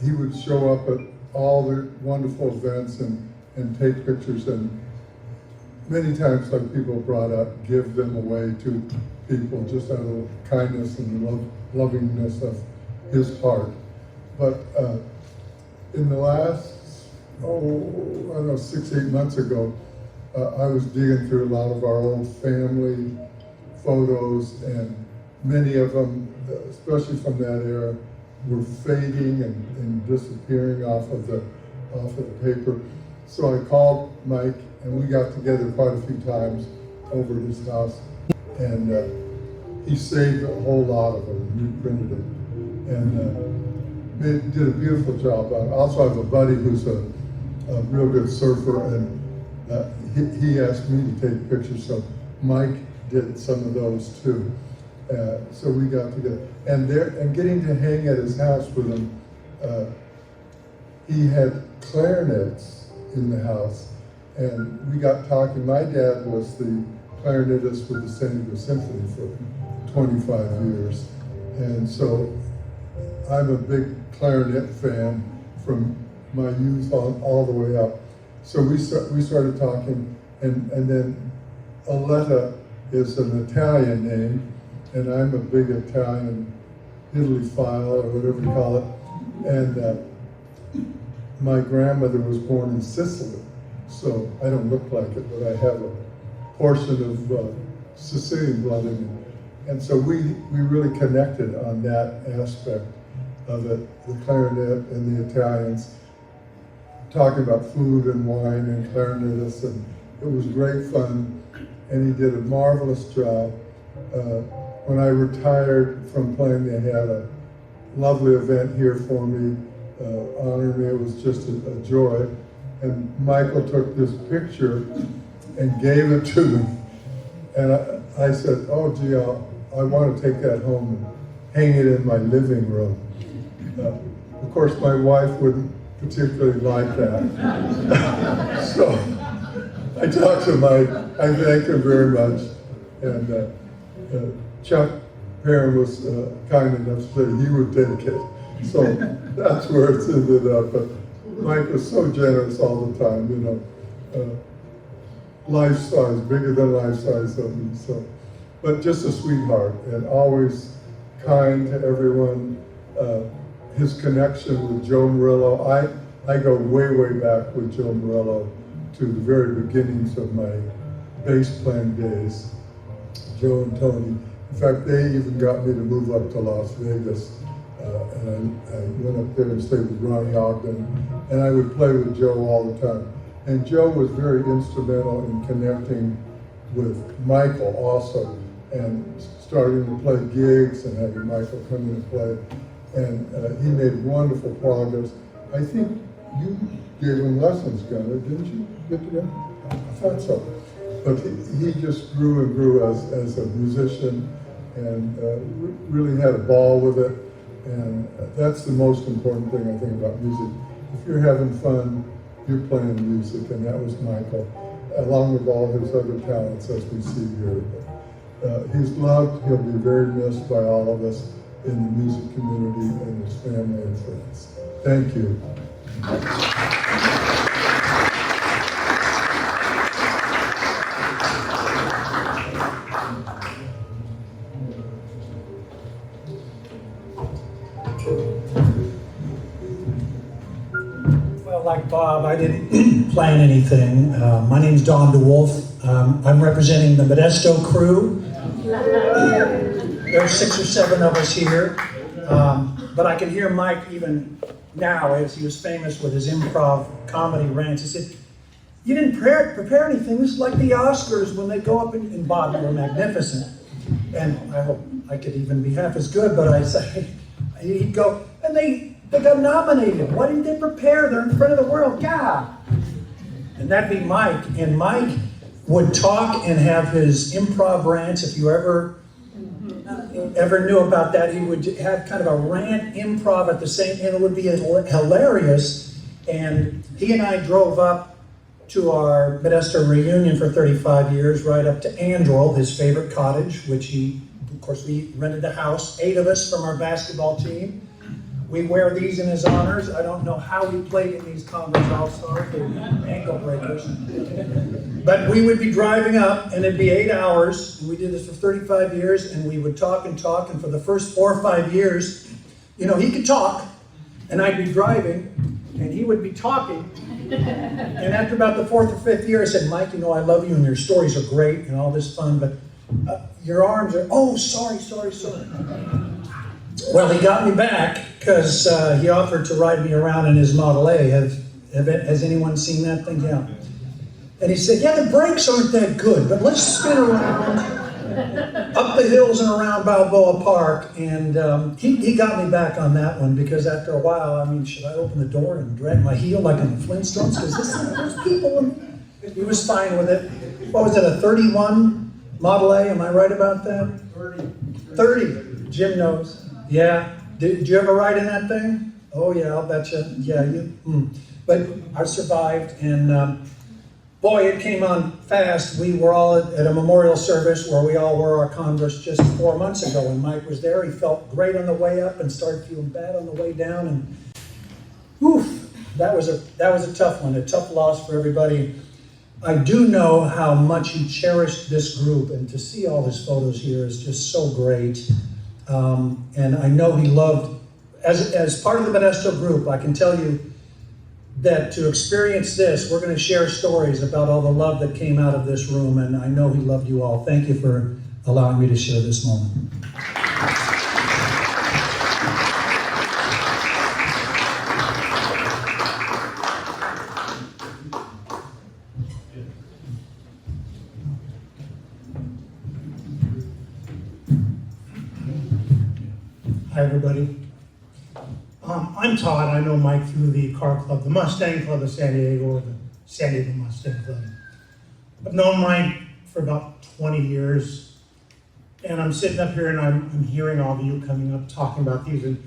he would show up at all the wonderful events and take pictures, and many times, like people brought up, give them away to people just out of kindness and lovingness of his heart. But in the last, I don't know, 6-8 months ago, I was digging through a lot of our old family photos, and many of them, especially from that era, were fading and disappearing off of the paper. So I called Mike, and we got together quite a few times over at his house, and he saved a whole lot of them, reprinted it, and did a beautiful job. I also have a buddy who's a real good surfer, and he asked me to take pictures, so Mike did some of those too. So we got together, and getting to hang at his house with him. He had clarinets in the house, and we got talking. My dad was the clarinetist with the San Diego Symphony for 25 years, and so I'm a big clarinet fan from my youth on all the way up. So we started talking, and then Oletta is an Italian name, and I'm a big Italian Italyphile, or whatever you call it. And my grandmother was born in Sicily, so I don't look like it, but I have a portion of Sicilian blood in me. And so we really connected on that aspect of it, the clarinet and the Italians, talking about food and wine and clarinetists, and it was great fun, and he did a marvelous job. When I retired from playing, they had a lovely event here for me, honoring me. It was just a joy. And Michael took this picture and gave it to me. And I said, oh gee, I want to take that home and hang it in my living room. Of course, my wife wouldn't particularly like that. So I talked to Mike, I thanked him very much. And Chuck Perrin was kind enough to say he would take it. So that's where it's ended up. But Mike was so generous all the time, you know. Life size, bigger than life size of me. So, but just a sweetheart and always kind to everyone. His connection with Joe Murillo, I go way, way back with Joe Murillo to the very beginnings of my bass playing days. Joe and Tony. In fact, they even got me to move up to Las Vegas. And I went up there and stayed with Ronnie Ogden, and I would play with Joe all the time. And Joe was very instrumental in connecting with Michael also, and starting to play gigs and having Michael come in and play. And he made wonderful progress. I think you gave him lessons, Gunnar, didn't you? Get to him? I thought so. But he just grew and grew as a musician, and really had a ball with it. And that's the most important thing I think about music. If you're having fun, you're playing music, and that was Michael, along with all his other talents as we see here. He's loved, he'll be very missed by all of us in the music community and his family and friends. Thank you. Well, like Bob, I didn't plan anything. My name's Don DeWolf. I'm representing the Modesto crew. There's 6 or 7 of us here. But I can hear Mike even now, as he was famous with his improv comedy rants. He said, you didn't prepare anything. This is like the Oscars when they go up and Bob, you were magnificent. And I hope I could even be half as good, but I say, he'd go, and they got nominated. Why didn't they prepare? They're in front of the world. God. And that'd be Mike. And Mike would talk and have his improv rants. If you ever knew about that, he would have kind of a rant improv at the same, and it would be hilarious. And he and I drove up to our Modesto reunion for 35 years, right up to Andrel, his favorite cottage, which of course, we rented a house, 8 of us from our basketball team. We wear these in his honors. I don't know how he played in these Congress All-Stars. They're ankle breakers. But we would be driving up, and it'd be 8 hours, and we did this for 35 years, and we would talk, and for the first 4 or 5 years, you know, he could talk, and I'd be driving, and he would be talking, and after about the 4th or 5th year, I said, Mike, you know, I love you, and your stories are great, and all this fun, but your arms are, oh, sorry. Well, he got me back because he offered to ride me around in his Model A. Has anyone seen that thing? Yeah. And he said, yeah, the brakes aren't that good, but let's spin around up the hills and around Balboa Park. And he got me back on that one because after a while, I mean, should I open the door and drag my heel like in the Flintstones? Because there's people in there. He was fine with it. What was it, a 31 Model A? Am I right about that? 30. Jim knows. Yeah. Did you ever ride in that thing? Oh yeah, I'll bet you. Yeah, But I survived, and boy, it came on fast. We were all at a memorial service where we all wore our Converse just 4 months ago, and Mike was there. He felt great on the way up and started feeling bad on the way down, and oof, that was a tough one, a tough loss for everybody. I do know how much he cherished this group, and to see all his photos here is just so great. And I know he loved, as part of the Modesto group, I can tell you that to experience this, we're going to share stories about all the love that came out of this room, and I know he loved you all. Thank you for allowing me to share this moment. Hi, everybody. I'm Todd. I know Mike through the car club, the Mustang Club of San Diego, or the San Diego Mustang Club. I've known Mike for about 20 years, and I'm sitting up here and I'm hearing all of you coming up talking about these, and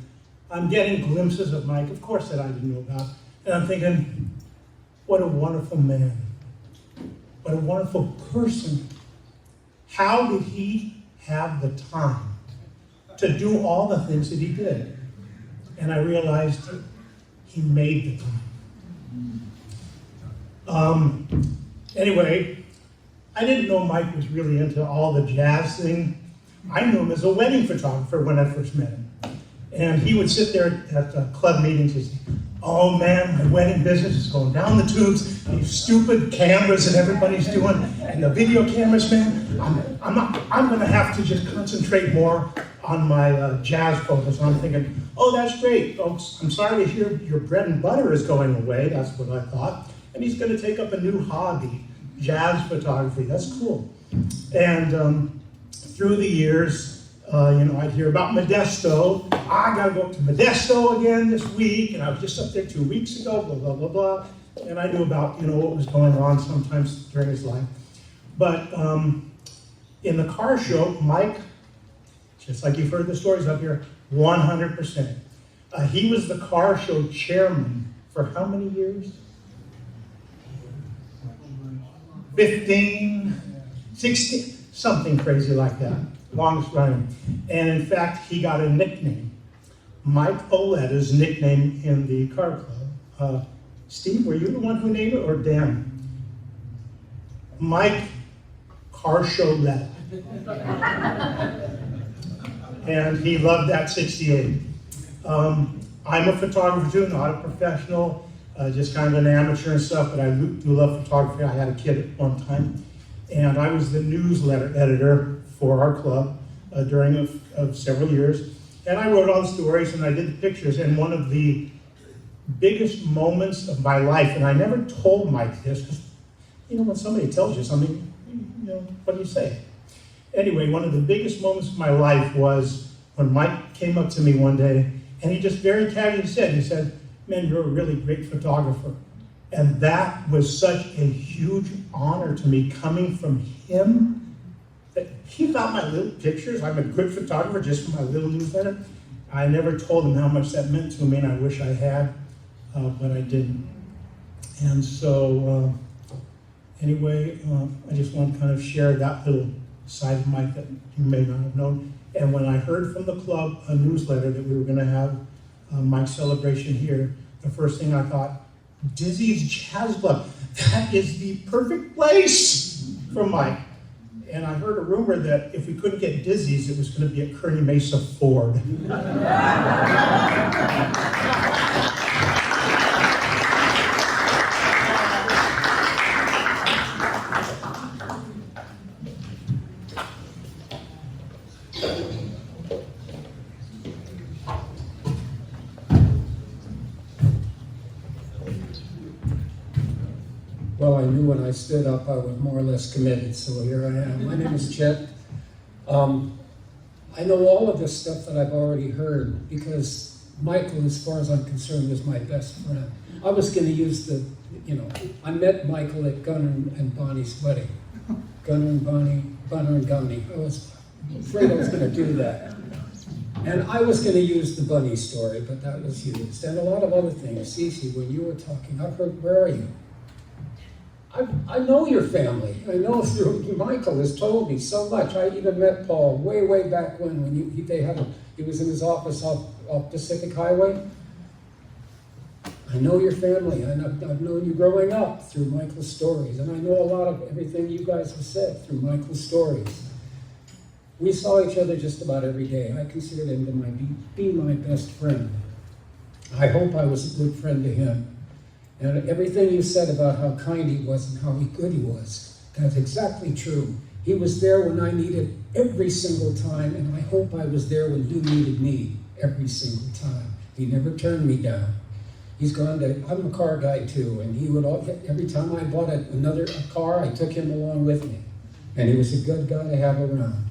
I'm getting glimpses of Mike, of course, that I didn't know about, and I'm thinking, what a wonderful man. What a wonderful person. How did he have the time to do all the things that he did? And I realized he made the time. Anyway, I didn't know Mike was really into all the jazz thing. I knew him as a wedding photographer when I first met him. And he would sit there at club meetings and say, oh man, my wedding business is going down the tubes. These stupid cameras that everybody's doing, and the video cameras, man, I'm gonna have to just concentrate more on my jazz focus. And I'm thinking, oh, that's great. Oh, I'm sorry to hear your bread and butter is going away. That's what I thought. And he's going to take up a new hobby, jazz photography. That's cool. And through the years, I'd hear about Modesto. I got to go up to Modesto again this week. And I was just up there 2 weeks ago, blah, blah, blah, blah. And I knew about, what was going on sometimes during his life. But in the car show, Mike, just like you've heard the stories up here, 100%. He was the car show chairman for how many years? 15, 16, something crazy like that, longest running. And in fact, he got a nickname. Mike Oletta's nickname in the car club. Steve, were you the one who named it, or Dan? Mike Car Show Letta. And he loved that 68. I'm a photographer too, not a professional, just kind of an amateur and stuff, but I do love photography. I had a kid at one time, and I was the newsletter editor for our club during several years. And I wrote all the stories and I did the pictures, and one of the biggest moments of my life, and I never told Mike this, because when somebody tells you something, what do you say? Anyway, one of the biggest moments of my life was when Mike came up to me one day, and he just very casually said, man, you're a really great photographer. And that was such a huge honor to me coming from him, that he thought my little pictures, I'm a good photographer just for my little newsletter. I never told him how much that meant to me, and I wish I had, but I didn't. And so, anyway, I just want to kind of share that little side of Mike that you may not have known. And when I heard from the club a newsletter that we were going to have Mike's celebration here, the first thing I thought, Dizzy's Jazz Club, that is the perfect place for Mike. And I heard a rumor that if we couldn't get Dizzy's, it was going to be at Kearny Mesa Ford. Well, I knew when I stood up I was more or less committed, so here I am. My name is Chet. I know all of this stuff that I've already heard because Michael, as far as I'm concerned, is my best friend. I was going to use I met Michael at Gunnar and Bonnie's wedding. Gunnar and Bonnie. I was afraid I was going to do that. And I was going to use the bunny story, but that was used. And a lot of other things. Cece, when you were talking, I heard, where are you? I know your family. I know through Michael has told me so much. I even met Paul way back when he was in his office off Pacific Highway. I know your family, and I've known you growing up through Michael's stories, and I know a lot of everything you guys have said through Michael's stories. We saw each other just about every day. I considered him to be my best friend. I hope I was a good friend to him. And everything you said about how kind he was and how good he was, that's exactly true. He was there when I needed every single time, and I hope I was there when he needed me every single time. He never turned me down. I'm a car guy too, and every time I bought a car, I took him along with me. And he was a good guy to have around.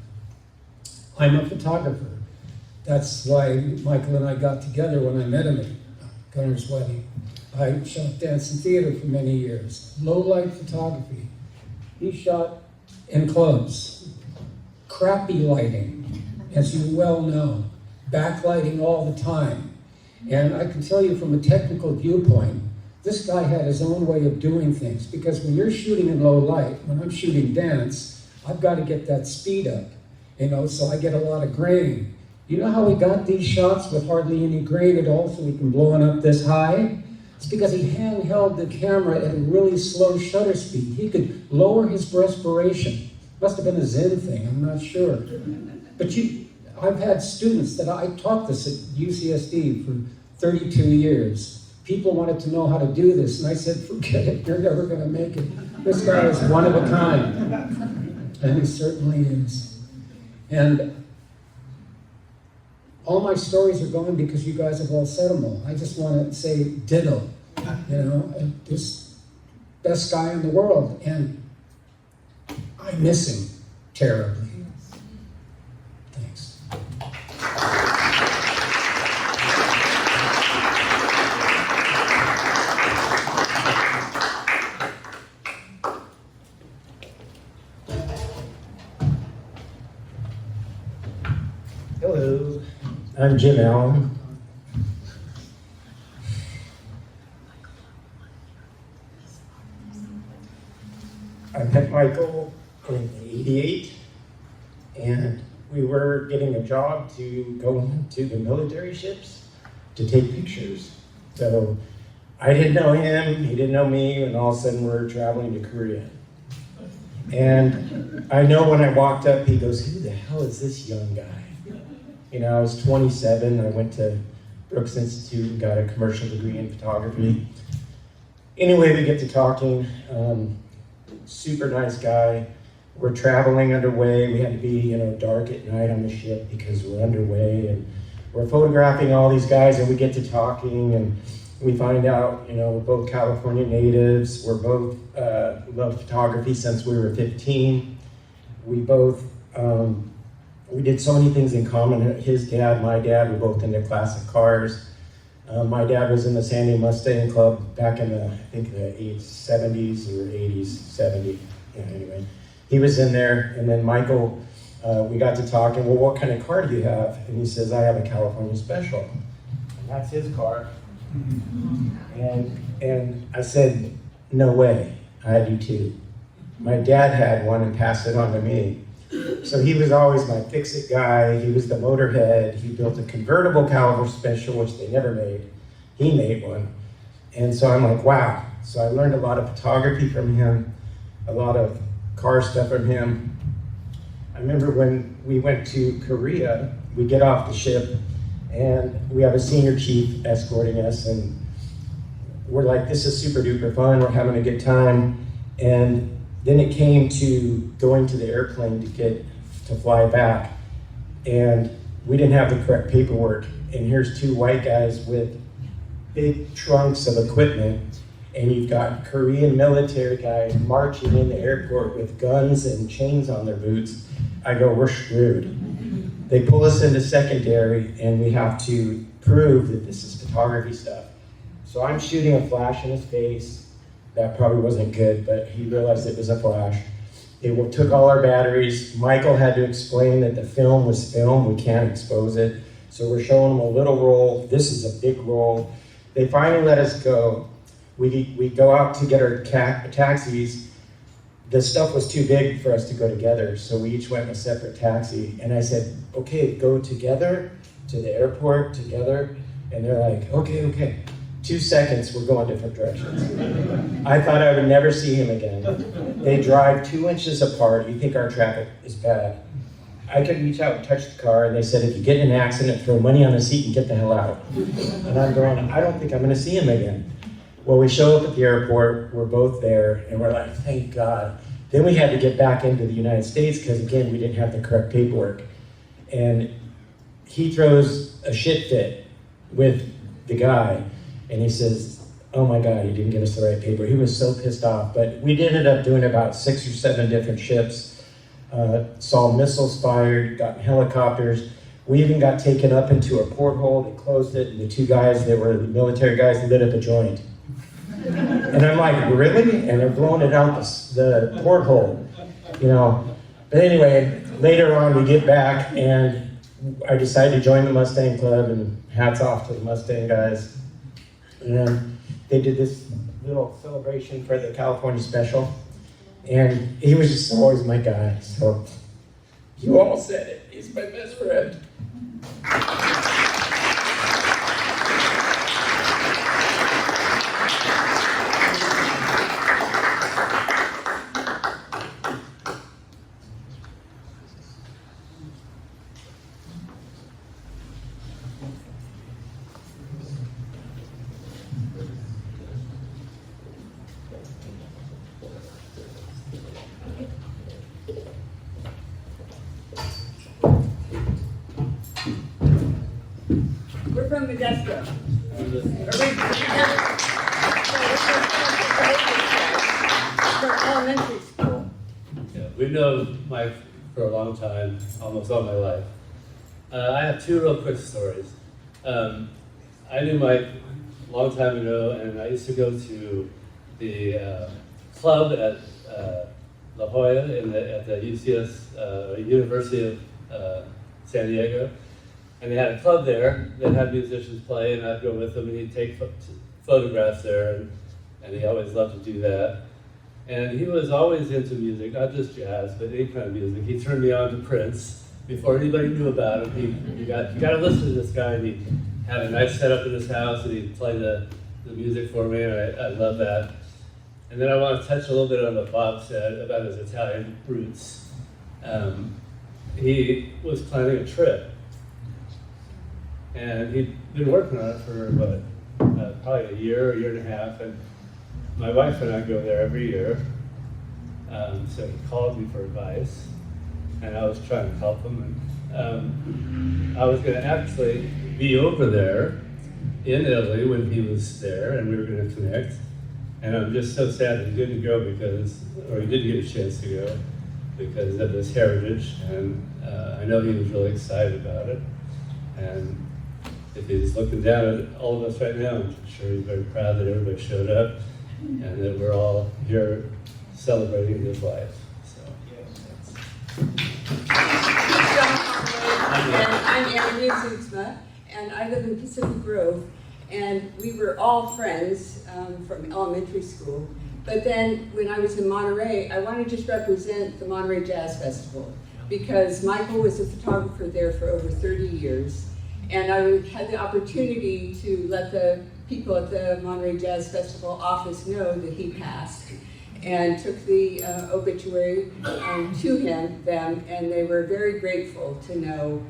I'm a photographer. That's why Michael and I got together when I met him at Gunner's wedding. I shot dance and theater for many years. Low light photography. He shot in clubs. Crappy lighting, as you well know. Backlighting all the time. And I can tell you from a technical viewpoint, this guy had his own way of doing things, because when you're shooting in low light, when I'm shooting dance, I've got to get that speed up, so I get a lot of grain. You know how he got these shots with hardly any grain at all, so he can blow it up this high? It's because he handheld the camera at a really slow shutter speed. He could lower his respiration. Must have been a Zen thing, I'm not sure. But I've had students that I taught this at UCSD for 32 years. People wanted to know how to do this, and I said, forget it, you're never going to make it. This guy is one of a kind, and he certainly is. And all my stories are gone because you guys have all said them all. I just want to say ditto, this best guy in the world, and I miss him terribly. Thanks. Hello, I'm Jim Allen. I met Michael in '88, and we were getting a job to go to the military ships to take pictures. So I didn't know him, he didn't know me, and all of a sudden we're traveling to Korea. And I know when I walked up, he goes, who the hell is this young guy? I was 27, I went to Brooks Institute and got a commercial degree in photography. Anyway, we get to talking, super nice guy. We're traveling underway. We had to be, dark at night on the ship because we're underway, and we're photographing all these guys, and we get to talking, and we find out, we're both California natives. We're both love photography since we were 15. We both, we did so many things in common. His dad, my dad, we're both into classic cars. My dad was in the Sandy Mustang Club back in the 70s or 80s, 70. Yeah, anyway. He was in there, and then Michael, we got to talking, well, what kind of car do you have? And he says, I have a California Special. And that's his car. And I said, no way, I do too. My dad had one and passed it on to me. So he was always my fix-it guy. He was the motorhead. He built a convertible California Special, which they never made. He made one. And so I'm like, wow. So I learned a lot of photography from him, a lot of car stuff from him. I remember when we went to Korea, we get off the ship and we have a senior chief escorting us, and we're like, this is super duper fun, we're having a good time. And then it came to going to the airplane to fly back, and we didn't have the correct paperwork. And here's two white guys with big trunks of equipment, and you've got Korean military guys marching in the airport with guns and chains on their boots. I go, we're screwed. They pull us into secondary, and we have to prove that this is photography stuff. So I'm shooting a flash in his face. That probably wasn't good, but he realized it was a flash. It took all our batteries. Michael had to explain that the film was film, we can't expose it. So we're showing him a little roll. This is a big roll. They finally let us go. we go out to get our taxis. The stuff was too big for us to go together, so we each went in a separate taxi. And I said, okay, go together to the airport together. And they're like, okay. 2 seconds, we're going different directions. I thought I would never see him again. They drive 2 inches apart. You think our traffic is bad. I could reach out and touch the car, and they said, if you get in an accident, throw money on the seat and get the hell out. And I'm going, I don't think I'm gonna see him again. Well, we show up at the airport, we're both there, and we're like, thank God. Then we had to get back into the United States, because again, we didn't have the correct paperwork. And he throws a shit fit with the guy, and he says, oh my God, he didn't give us the right paper. He was so pissed off, but we ended up doing about 6 or 7 different ships. Saw missiles fired, got in helicopters. We even got taken up into a porthole. They closed it, and the 2 guys that were the military guys lit up a joint. And I'm like, really? And they're blowing it out the porthole, you know. But anyway, later on we get back, and I decided to join the Mustang Club, and hats off to the Mustang guys. And they did this little celebration for the California Special. And he was just always my guy. So you all said it. He's my best friend. We're from Modesto. For elementary school. Yeah, we've known Mike for a long time, almost all my life. I have 2 real quick stories. I knew Mike a long time ago, and I used to go to the club at La Jolla at the UCS, University of San Diego. And they had a club there that had musicians play, and I'd go with them, and he'd take photographs there, and he always loved to do that. And he was always into music, not just jazz, but any kind of music. He turned me on to Prince before anybody knew about him. You got to listen to this guy, and he had a nice setup in his house, and he'd play the music for me, and I love that. And then I want to touch a little bit on what Bob said about his Italian roots. He was planning a trip. And he'd been working on it for probably a year and a half, and my wife and I go there every year. So he called me for advice, and I was trying to help him. And I was going to actually be over there in Italy when he was there, and we were going to connect. And I'm just so sad that he didn't go he didn't get a chance to go because of his heritage. And I know he was really excited about it. And if he's looking down at all of us right now, I'm sure he's very proud that everybody showed up and that we're all here celebrating his life. So, I'm Annie Zutzma, and I live in Pacific Grove, and we were all friends from elementary school. But then when I was in Monterey, I wanted to just represent the Monterey Jazz Festival because Michael was a photographer there for over 30 years. And I had the opportunity to let the people at the Monterey Jazz Festival office know that he passed, and took the obituary to them, and they were very grateful to know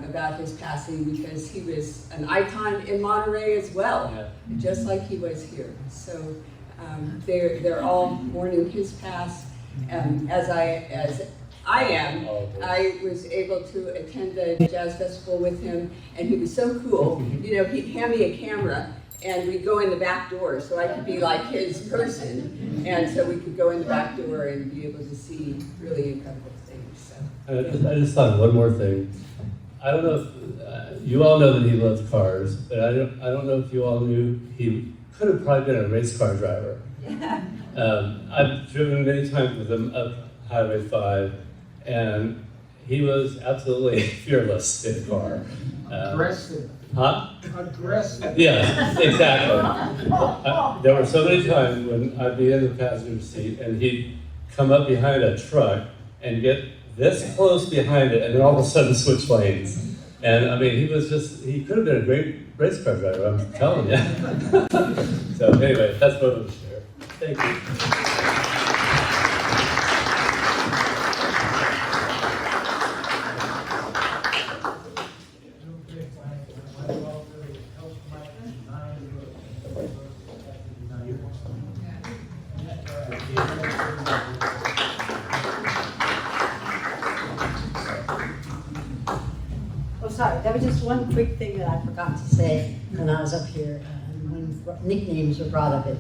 about his passing because he was an icon in Monterey as well, just like he was here. So they're all mourning his pass, as I am. I was able to attend the jazz festival with him, and he was so cool. You know, he'd hand me a camera, and we'd go in the back door, so I could be like his person, and so we could go in the back door and be able to see really incredible things. So. I just thought of one more thing. I don't know if you all know that he loves cars, but I don't know if you all knew he could have probably been a race car driver. I've driven many times with him up Highway 5. And he was absolutely fearless in the car. Aggressive. Huh? Aggressive. Yeah, exactly. there were so many times when I'd be in the passenger seat and he'd come up behind a truck and get this close behind it and then all of a sudden switch lanes. And I mean, he could have been a great race car driver, I'm telling you. So anyway, that's what I was share. Thank you. Oh, sorry, that was just one quick thing that I forgot to say when I was up here. When nicknames were brought up, it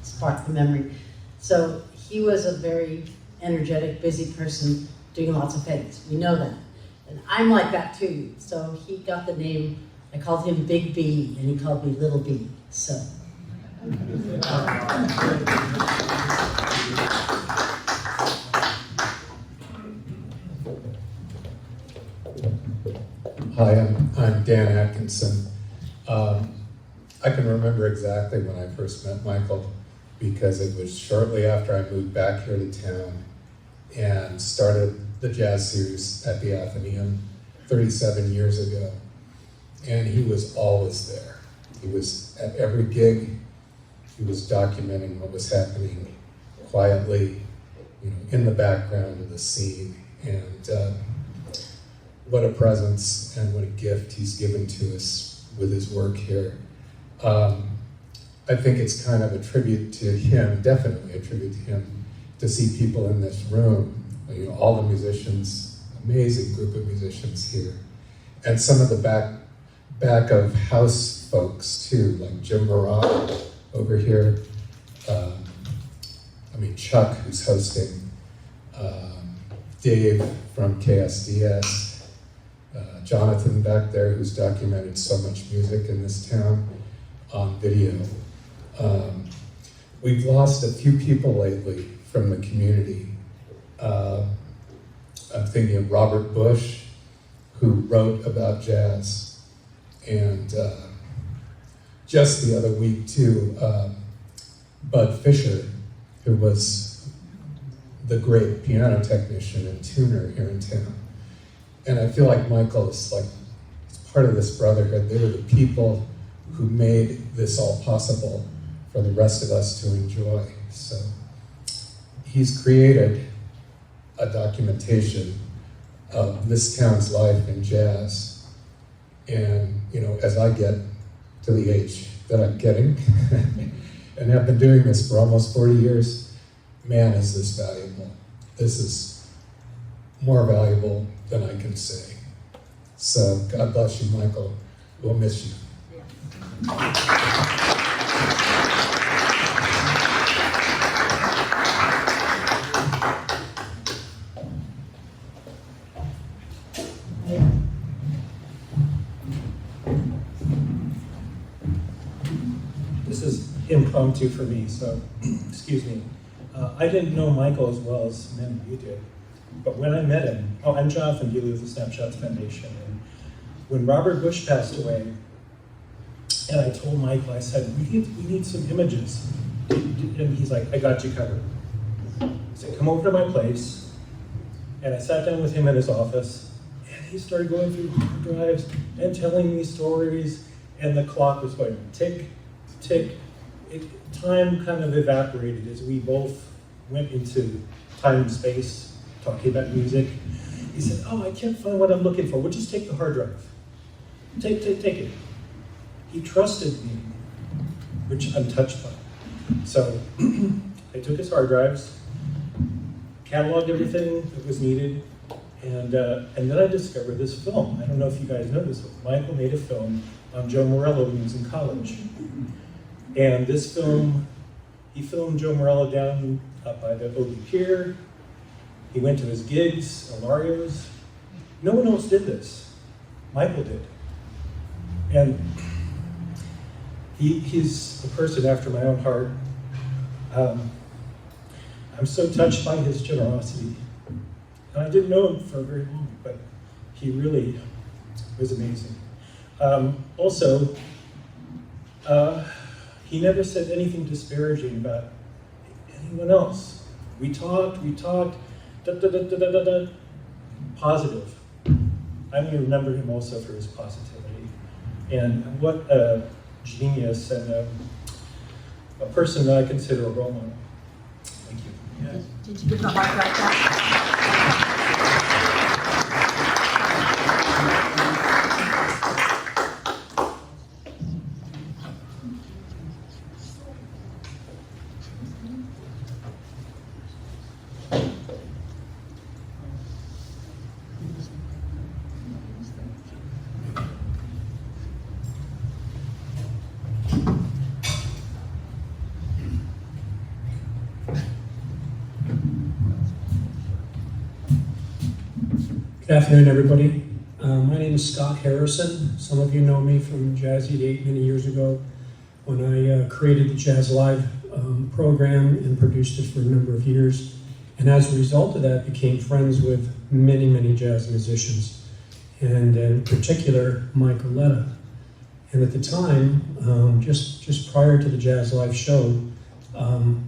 sparked the memory. So he was a very energetic, busy person doing lots of things. We know that. And I'm like that too. So he got the name, I called him Big B, and he called me Little B. So. Hi, I'm Dan Atkinson. I can remember exactly when I first met Michael because it was shortly after I moved back here to town and started the jazz series at the Athenaeum 37 years ago. And he was always there. He was at every gig. He was documenting what was happening quietly, in the background of the scene. And what a presence and what a gift he's given to us with his work here. I think it's kind of a tribute to him, definitely a tribute to him, to see people in this room, all the musicians, amazing group of musicians here, and some of the back of house folks too, like Jim Morale over here. Chuck, who's hosting, Dave from KSDS, Jonathan back there, who's documented so much music in this town on video. We've lost a few people lately from the community. I'm thinking of Robert Bush, who wrote about jazz. And just the other week too, Bud Fisher, who was the great piano technician and tuner here in town. And I feel like Michael is part of this brotherhood. They were the people who made this all possible for the rest of us to enjoy. So he's created a documentation of this town's life in jazz. And, as I get to the age that I'm getting, and have been doing this for almost 40 years, man, is this valuable. This is more valuable than I can say. So God bless you, Michael. We'll miss you. This is impromptu for me, so excuse me. I didn't know Michael as well as many of you did, but when I met him, I'm Jonathan Gilly of the Snapshots Foundation, and when Robert Bush passed away, and I told Michael, I said, we need some images, and he's like, I got you covered. I said, come over to my place, and I sat down with him in his office, and he started going through hard drives and telling me stories, and the clock was going tick, tick. Time kind of evaporated as we both went into time and space, talking about music. He said, oh, I can't find what I'm looking for. We'll just take the hard drive. Take it. He trusted me, which I'm touched by. So I took his hard drives, cataloged everything that was needed, and then I discovered this film. I don't know if you guys know this, but Michael made a film on Joe Morello when he was in college. And this film, he filmed Joe Morello down up by the Ogie Pier. He went to his gigs, Alario's. No one else did this. Michael did. And he's a person after my own heart. I'm so touched by his generosity. And I didn't know him for very long, but he really was amazing. he never said anything disparaging about anyone else. We talked, positive. I only remember him also for his positivity. And what a genius and a person that I consider a role model. Thank you. Yeah. Did you give the heart right back? Good afternoon, everybody. My name is Scott Harrison. Some of you know me from Jazz 88 many years ago when I created the Jazz Live program and produced it for a number of years. And as a result of that, became friends with many, many jazz musicians, and in particular, Mike Oletta. And at the time, just prior to the Jazz Live show,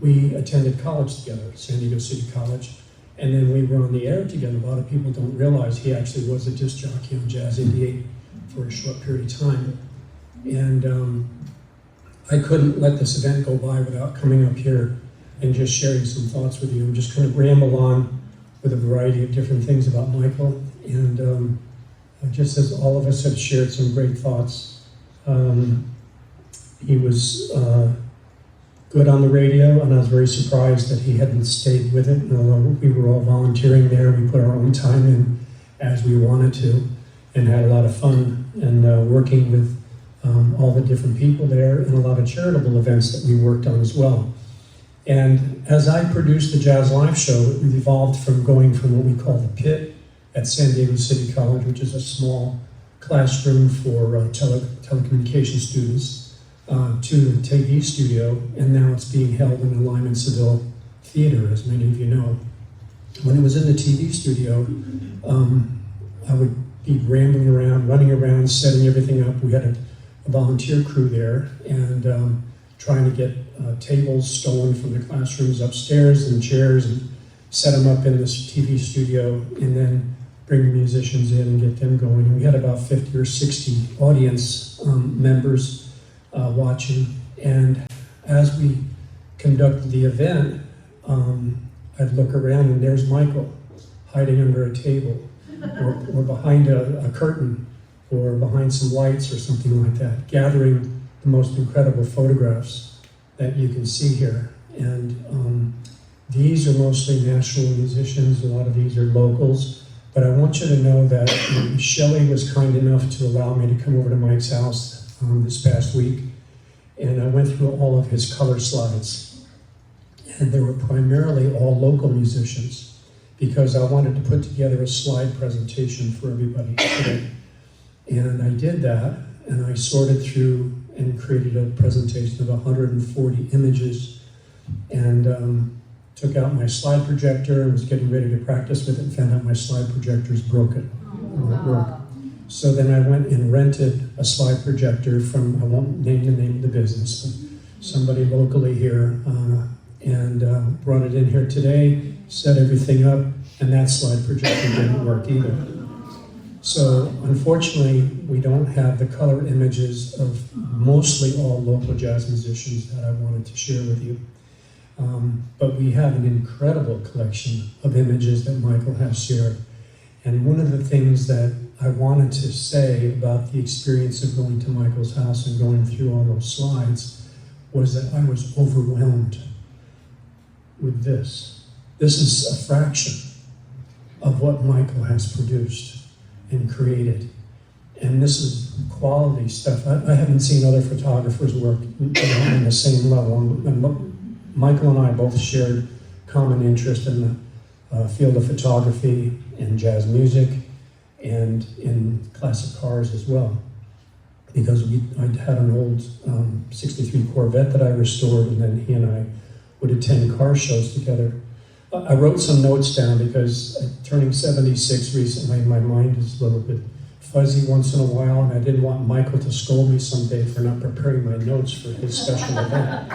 we attended college together, San Diego City College. And then we were on the air together. A lot of people don't realize he actually was a disc jockey on Jazz 88 for a short period of time. And I couldn't let this event go by without coming up here and just sharing some thoughts with you. I'm just going to ramble on with a variety of different things about Michael. And just as all of us have shared some great thoughts, he was good on the radio, and I was very surprised that he hadn't stayed with it. And although we were all volunteering there, we put our own time in as we wanted to, and had a lot of fun, and working with all the different people there, and a lot of charitable events that we worked on as well. And as I produced the Jazz Live show, it evolved from going from what we call the pit at San Diego City College, which is a small classroom for telecommunication students, to the TV studio, and now it's being held in the Lyman Seville Theater, as many of you know. When it was in the TV studio, I would be rambling around, running around, setting everything up. We had a volunteer crew there, and trying to get tables stolen from the classrooms upstairs and chairs, and set them up in this TV studio, and then bring the musicians in and get them going. And we had about 50 or 60 audience members watching, and as we conducted the event, I'd look around and there's Michael hiding under a table, or behind a curtain, or behind some lights or something like that, gathering the most incredible photographs that you can see here. And these are mostly national musicians, a lot of these are locals, but I want you to know that Shelley was kind enough to allow me to come over to Mike's house this past week, and I went through all of his color slides, and they were primarily all local musicians, because I wanted to put together a slide presentation for everybody today. And I did that, and I sorted through and created a presentation of 140 images, and took out my slide projector and was getting ready to practice with it, and found out my slide projector is broken. It won't work. So then I went and rented a slide projector from, I won't name the name of the business, but somebody locally here, and brought it in here today, set everything up, and that slide projector didn't work either. So unfortunately, we don't have the color images of mostly all local jazz musicians that I wanted to share with you. But we have an incredible collection of images that Michael has shared. And one of the things that I wanted to say about the experience of going to Michael's house and going through all those slides was that I was overwhelmed with this. This is a fraction of what Michael has produced and created. And this is quality stuff. I haven't seen other photographers work on the same level. And Michael and I both shared common interest in the field of photography and jazz music, and in classic cars as well. Because I'd had an old 63 Corvette that I restored, and then he and I would attend car shows together. I wrote some notes down because turning 76 recently, my mind is a little bit fuzzy once in a while, and I didn't want Michael to scold me someday for not preparing my notes for his special event.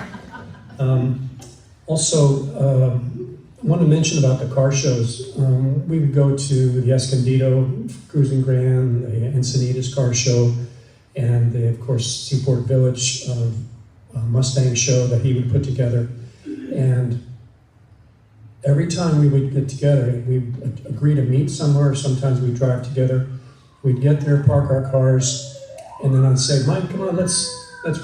Also, I want to mention about the car shows. We would go to the Escondido Cruising Grand, the Encinitas car show, and the, of course, Seaport Village Mustang show that he would put together. And every time we would get together, we'd agree to meet somewhere, sometimes we'd drive together. We'd get there, park our cars, and then I'd say, Mike, come on, let's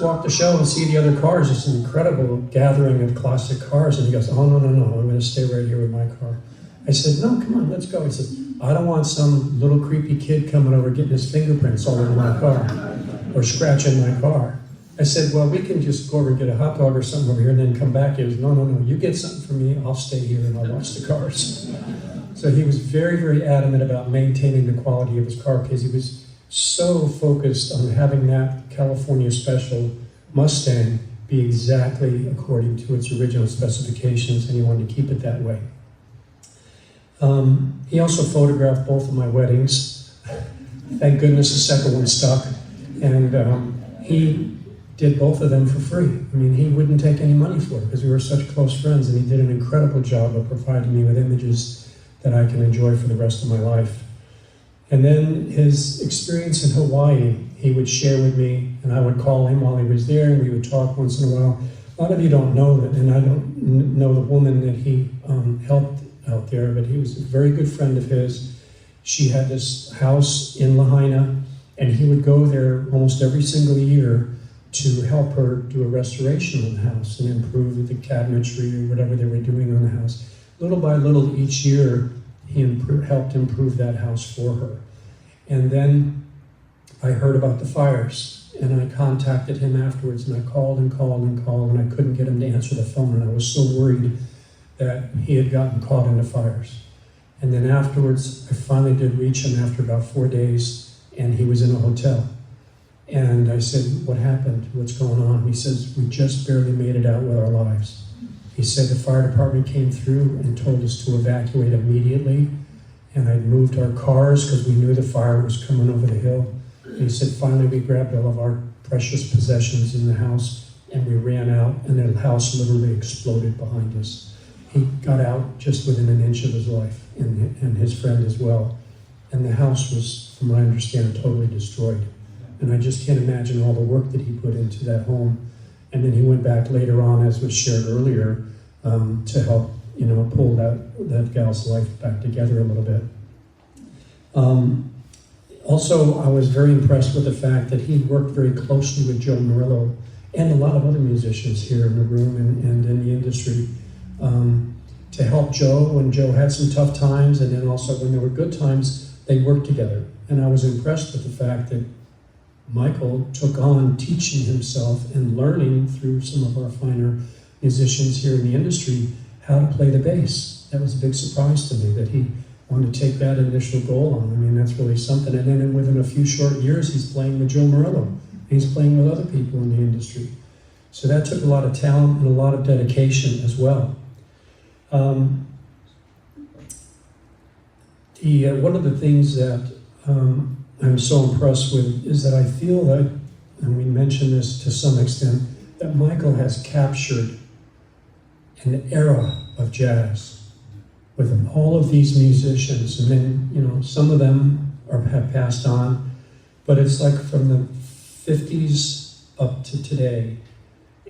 walk the show and see the other cars. It's an incredible gathering of classic cars. And he goes, oh, no, I'm going to stay right here with my car. I said, no, come on, let's go. He said, I don't want some little creepy kid coming over getting his fingerprints all over my car or scratching my car. I said, well, we can just go over and get a hot dog or something over here and then come back. He goes, no, you get something for me, I'll stay here and I'll watch the cars. So he was very, very adamant about maintaining the quality of his car because he was so focused on having that California Special Mustang be exactly according to its original specifications, and he wanted to keep it that way. He also photographed both of my weddings. Thank goodness the second one stuck. And he did both of them for free. I mean, he wouldn't take any money for it because we were such close friends, and he did an incredible job of providing me with images that I can enjoy for the rest of my life. And then his experience in Hawaii, he would share with me, and I would call him while he was there, and we would talk once in a while. A lot of you don't know that, and I don't know the woman that he helped out there, but he was a very good friend of his. She had this house in Lahaina, and he would go there almost every single year to help her do a restoration on the house and improve the cabinetry or whatever they were doing on the house. Little by little each year, he helped improve that house for her. And then I heard about the fires, and I contacted him afterwards, and I called and I couldn't get him to answer the phone, and I was so worried that he had gotten caught in the fires. And then afterwards, I finally did reach him after about 4 days, and he was in a hotel. And I said, what happened? What's going on? He says, we just barely made it out with our lives. He said the fire department came through and told us to evacuate immediately, and I'd moved our cars because we knew the fire was coming over the hill. And he said finally we grabbed all of our precious possessions in the house and we ran out, and the house literally exploded behind us. He got out just within an inch of his life, and his friend as well. And the house was, from what I understand, totally destroyed. And I just can't imagine all the work that he put into that home. And then he went back later on, as was shared earlier, to help, pull that gal's life back together a little bit. Also, I was very impressed with the fact that he worked very closely with Joe Murillo and a lot of other musicians here in the room and in the industry to help Joe when Joe had some tough times, and then also when there were good times, they worked together. And I was impressed with the fact that Michael took on teaching himself and learning through some of our finer musicians here in the industry how to play the bass. That was a big surprise to me that he wanted to take that initial goal on. I mean, that's really something. And then within a few short years, he's playing with Joe Murillo. He's playing with other people in the industry. So that took a lot of talent and a lot of dedication as well. One of the things that I'm so impressed with is that I feel that, and we mentioned this to some extent, that Michael has captured an era of jazz with all of these musicians, and then some of them have passed on, but it's like from the 50s up to today,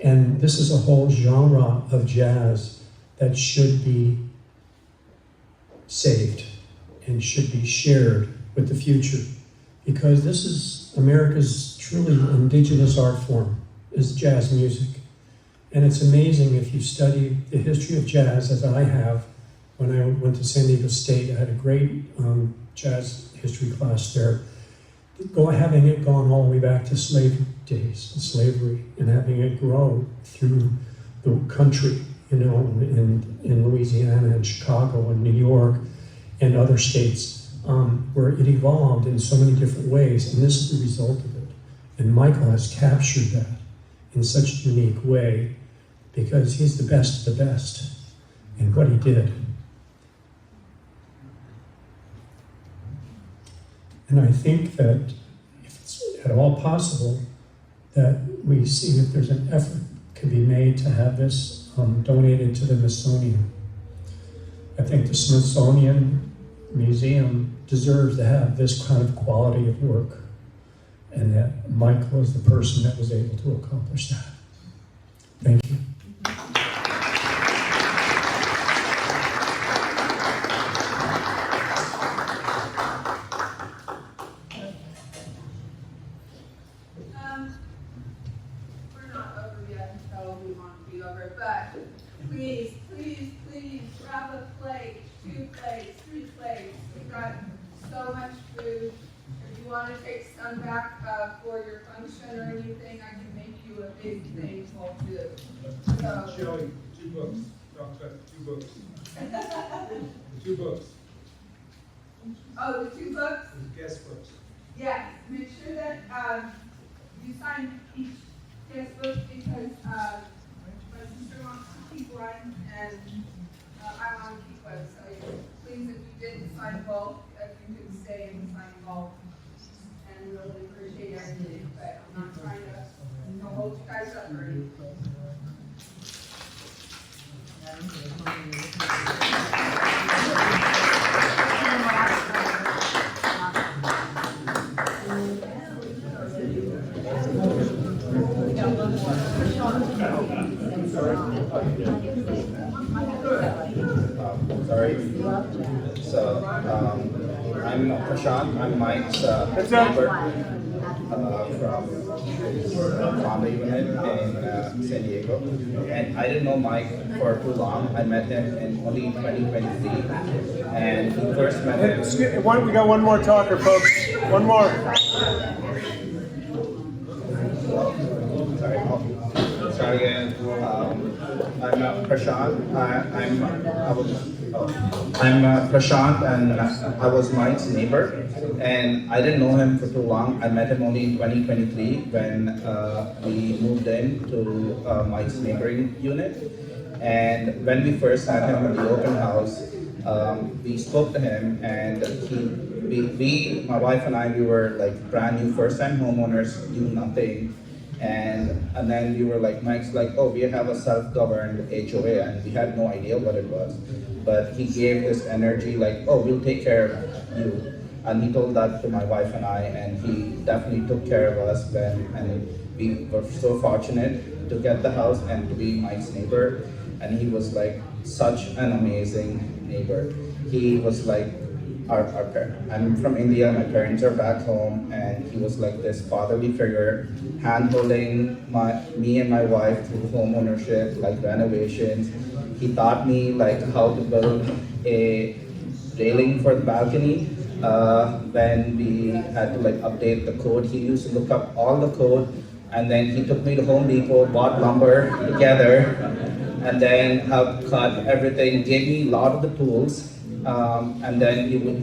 and this is a whole genre of jazz that should be saved and should be shared with the future. Because this is America's truly indigenous art form, is jazz music. And it's amazing if you study the history of jazz, as I have. When I went to San Diego State, I had a great jazz history class there. Having it gone all the way back to slave days, slavery, and having it grow through the country, in Louisiana and Chicago and New York and other states. Where it evolved in so many different ways, and this is the result of it. And Michael has captured that in such a unique way because he's the best of the best in what he did. And I think that if it's at all possible, that we see if there's an effort can be made to have this donated to the Smithsonian. I think the Smithsonian Museum deserves to have this kind of quality of work, and that Michael is the person that was able to accomplish that. Thank you. We're not over yet until we want to be over, but please, please, please grab a plate, 2 plates, 3 plates. We've got so much food. If you want to take some back for your function or anything, I can make you a big thing full too. So, Shelley, 2 books. Doctor, 2 books. The 2 books. oh, the 2 books? The guest books. Yes, make sure that you sign each guest book because my sister wants to keep one and I want to keep one. So please, if you didn't sign both, if you could stay and sign both. And we really appreciate everything, but I'm not trying to hold you guys up or anything. Sorry. So, I'm Prashant. I'm Mike's neighbor from Bombay unit in San Diego. And I didn't know Mike for too long. I met him in only 2023. And he first met him. We got one more talker, folks. One more. Sorry again. I'm Prashant. I'm Prashant, and I was Mike's neighbor. And I didn't know him for too long. I met him only in 2023 when we moved in to Mike's neighboring unit. And when we first met him at the open house, we spoke to him, and my wife and I, we were like brand new first-time homeowners, knew nothing. And then we were like, Mike's like, oh, we have a self-governed HOA, and we had no idea what it was. But he gave this energy like, oh, we'll take care of you. And he told that to my wife and I, and he definitely took care of us then. And we were so fortunate to get the house and to be Mike's neighbor. And he was like such an amazing neighbor. He was like our parent. I'm from India, my parents are back home, and he was like this fatherly figure, hand-holding me and my wife through home ownership, like renovations. He taught me like how to build a railing for the balcony. When we had to like update the code, he used to look up all the code, and then he took me to Home Depot, bought lumber together, and then helped cut everything, gave me a lot of the tools. And then he would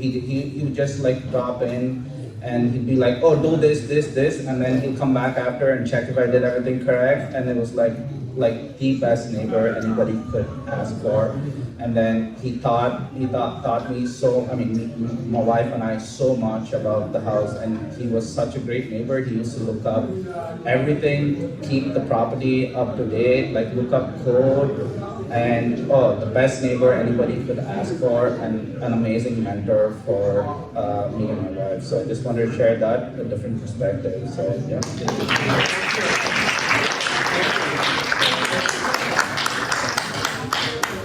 just like drop in and he'd be like, oh, do this, and then he'll come back after and check if I did everything correct. And it was like the best neighbor anybody could ask for. And then he taught me so, my wife and I so much about the house, and he was such a great neighbor. He used to look up everything, keep the property up to date, like look up code, and the best neighbor anybody could ask for, and an amazing mentor for me and my wife. So I just wanted to share that, a different perspective. So yeah.